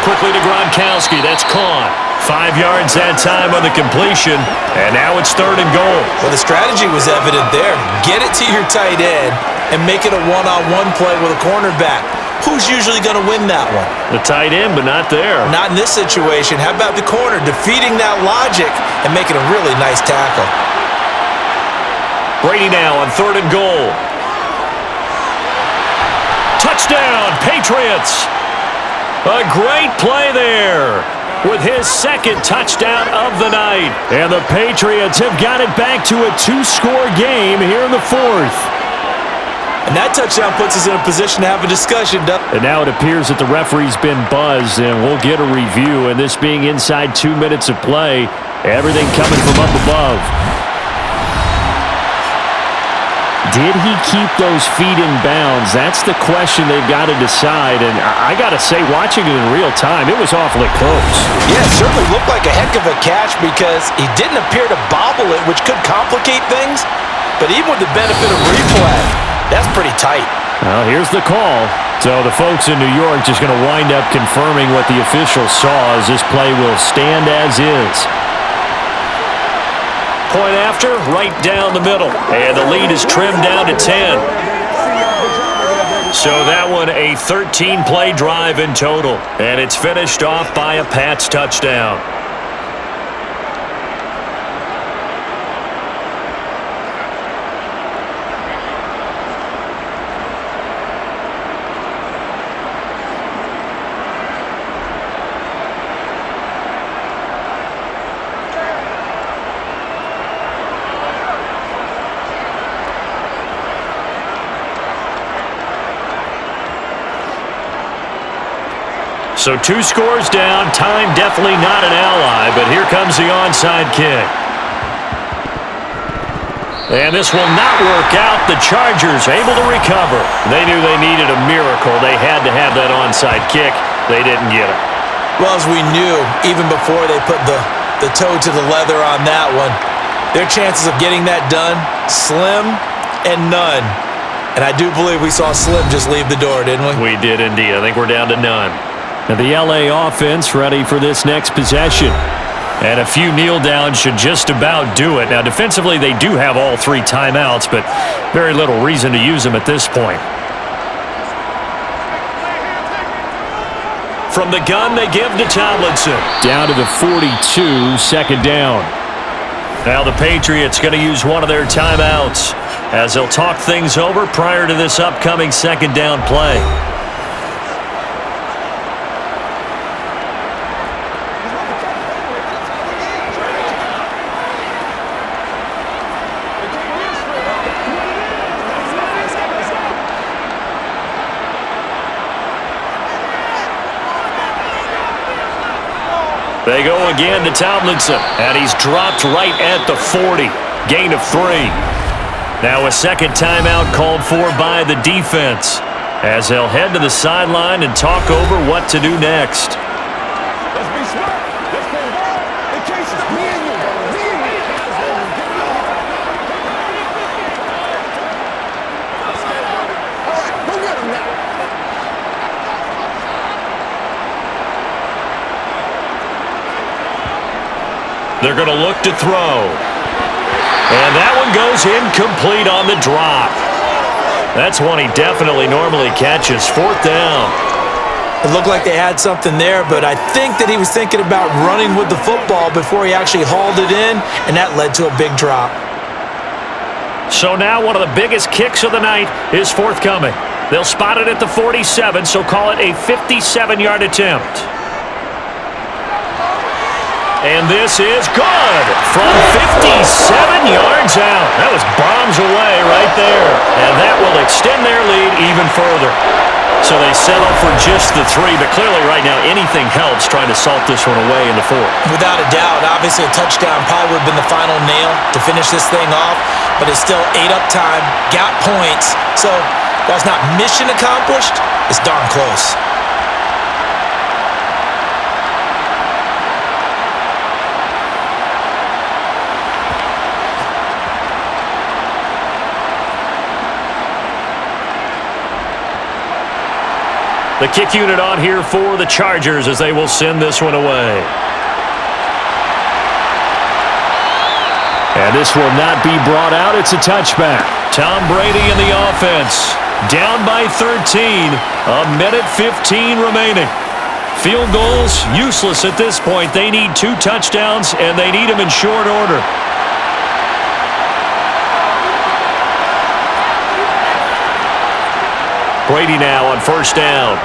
Quickly to Gronkowski. That's caught. 5 yards that time on the completion. And now it's 3rd and goal. Well, the strategy was evident there. Get it to your tight end and make it a one-on-one play with a cornerback. Who's usually going to win that one? The tight end, but not there. Not in this situation. How about the corner defeating that logic and making a really nice tackle? Brady now on 3rd and goal. Touchdown, Patriots! A great play there with his 2nd touchdown of the night. And the Patriots have got it back to a 2-score game here in the 4th. And that touchdown puts us in a position to have a discussion. And now it appears that the referee's been buzzed, and we'll get a review. And this being inside 2 minutes of play, everything coming from up above. Did he keep those feet in bounds? That's the question they've got to decide. And I got to say, watching it in real time, it was awfully close. Yeah, it certainly looked like a heck of a catch because he didn't appear to bobble it, which could complicate things. But even with the benefit of replay, that's pretty tight. Well, here's the call. So the folks in New York just going to wind up confirming what the official saw as this play will stand as is. Point after, right down the middle. And the lead is trimmed down to 10. So that one a 13-play drive in total. And it's finished off by a Pats touchdown. So 2 scores down, time definitely not an ally, but here comes the onside kick. And this will not work out. The Chargers able to recover. They knew they needed a miracle. They had to have that onside kick. They didn't get it. Well, as we knew, even before they put the toe to the leather on that one, their chances of getting that done, slim and none. And I do believe we saw Slim just leave the door, didn't we? We did indeed. I think we're down to none. Now the LA offense ready for this next possession. And a few kneel downs should just about do it. Now defensively they do have all 3 timeouts, but very little reason to use them at this point. From the gun, they give to Tomlinson. Down to the 42, second down. Now the Patriots going to use one of their timeouts as they'll talk things over prior to this upcoming second down play. They go again to Tomlinson, and he's dropped right at the 40. Gain of 3. Now a second timeout called for by the defense as they'll head to the sideline and talk over what to do next. Let's be smart. Let's play ball. In case it's me and you. All right, go get him now. They're going to look to throw. And that one goes incomplete on the drop. That's one he definitely normally catches. Fourth down. It looked like they had something there, but I think that he was thinking about running with the football before he actually hauled it in, and that led to a big drop. So now one of the biggest kicks of the night is forthcoming. They'll spot it at the 47, so call it a 57-yard attempt. And this is good from 57 yards out. That was bombs away right there. And that will extend their lead even further. So they settle for just the 3, but clearly right now anything helps trying to salt this one away in the 4th. Without a doubt, obviously a touchdown probably would have been the final nail to finish this thing off, but it's still ate up time, got points. So while it's not mission accomplished, it's darn close. The kick unit on here for the Chargers as they will send this one away. And this will not be brought out. It's a touchback. Tom Brady in the offense. Down by 13. A minute 15 remaining. Field goals useless at this point. They need 2 touchdowns, and they need them in short order. Brady now on first down.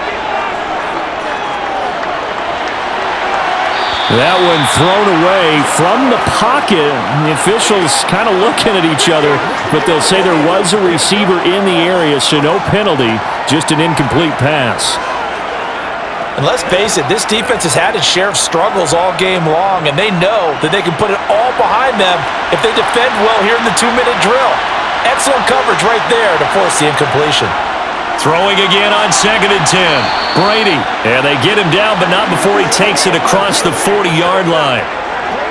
That one thrown away from the pocket. The officials kind of looking at each other, but they'll say there was a receiver in the area, so no penalty, just an incomplete pass. And let's face it, this defense has had its share of struggles all game long, and they know that they can put it all behind them if they defend well here in the 2-minute drill. Excellent coverage right there to force the incompletion. Throwing again on 2nd and 10. Brady. And they get him down, but not before he takes it across the 40-yard line.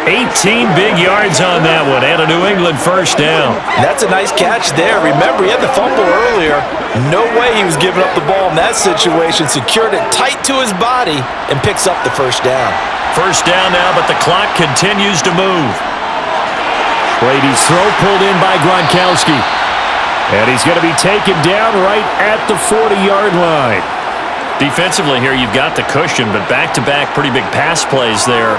18 big yards on that one, and a New England first down. That's a nice catch there. Remember, he had the fumble earlier. No way he was giving up the ball in that situation. Secured it tight to his body and picks up the first down. First down now, but the clock continues to move. Brady's throw pulled in by Gronkowski. And he's going to be taken down right at the 40-yard line. Defensively here, you've got the cushion, but back-to-back pretty big pass plays there.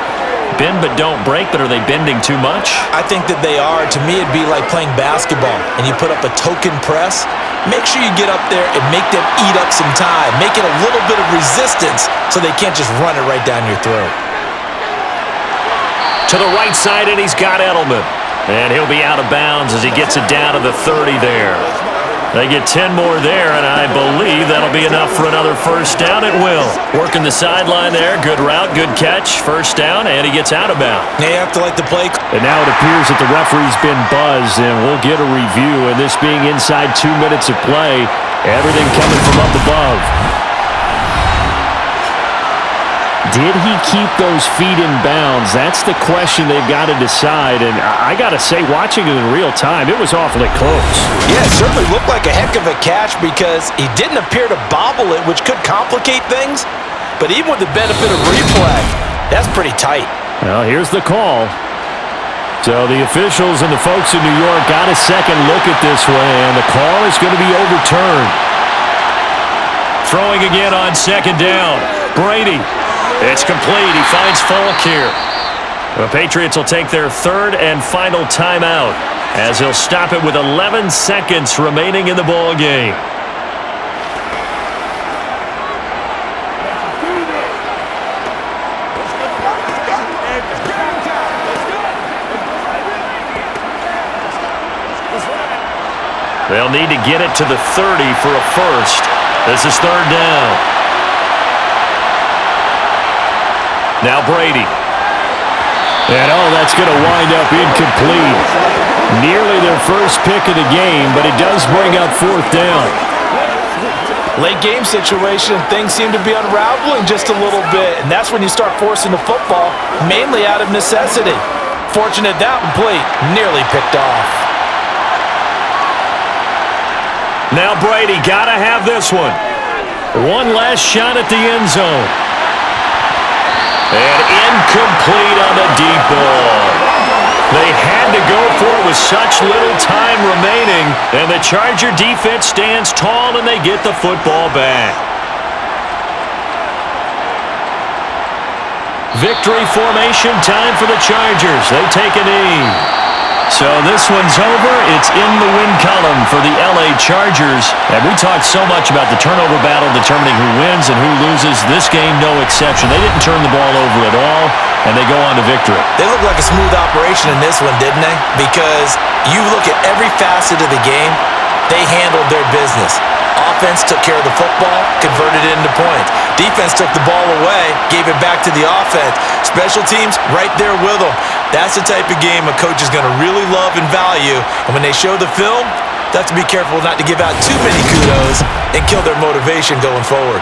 Bend but don't break, but are they bending too much? I think that they are. To me, it'd be like playing basketball, and you put up a token press. Make sure you get up there and make them eat up some time. Make it a little bit of resistance so they can't just run it right down your throat. To the right side, and he's got Edelman. And he'll be out of bounds as he gets it down to the 30 there. They get 10 more there, and I believe that'll be enough for another first down. It will. Working the sideline there. Good route, good catch. First down, and he gets out of bounds. They have to like the play. And now it appears that the referee's been buzzed, and we'll get a review. And this being inside 2 minutes of play, everything coming from up above. Did he keep those feet in bounds? That's the question they've got to decide. And I got to say, watching it in real time, it was awfully close. Yeah, it certainly looked like a heck of a catch because he didn't appear to bobble it, which could complicate things. But even with the benefit of replay, that's pretty tight. Well, here's the call. So the officials and the folks in New York got a second look at this one, and the call is going to be overturned. Throwing again on 2nd down. Brady. It's complete. He finds Falk here. The Patriots will take their third and final timeout as he'll stop it with 11 seconds remaining in the ball game. They'll need to get it to the 30 for a first. This is third down. Now Brady. And that's going to wind up incomplete. Nearly their first pick of the game, but it does bring up fourth down. Late game situation, things seem to be unraveling just a little bit, and that's when you start forcing the football, mainly out of necessity. Fortunate that one plate nearly picked off. Now Brady, gotta have this one. One last shot at the end zone. And incomplete on the deep ball. They had to go for it with such little time remaining, and the Charger defense stands tall and they get the football back. Victory formation time for the Chargers. They take a knee. So this one's over. It's in the win column for the LA Chargers. And we talked so much about the turnover battle determining who wins and who loses. This game, no exception. They didn't turn the ball over at all, and they go on to victory. They look like a smooth operation in this one, didn't they? Because you look at every facet of the game, they handled their business. Offense took care of the football, converted it into points. Defense took the ball away, gave it back to the offense. Special teams, right there with them. That's the type of game a coach is going to really love and value. And when they show the film, they have to be careful not to give out too many kudos and kill their motivation going forward.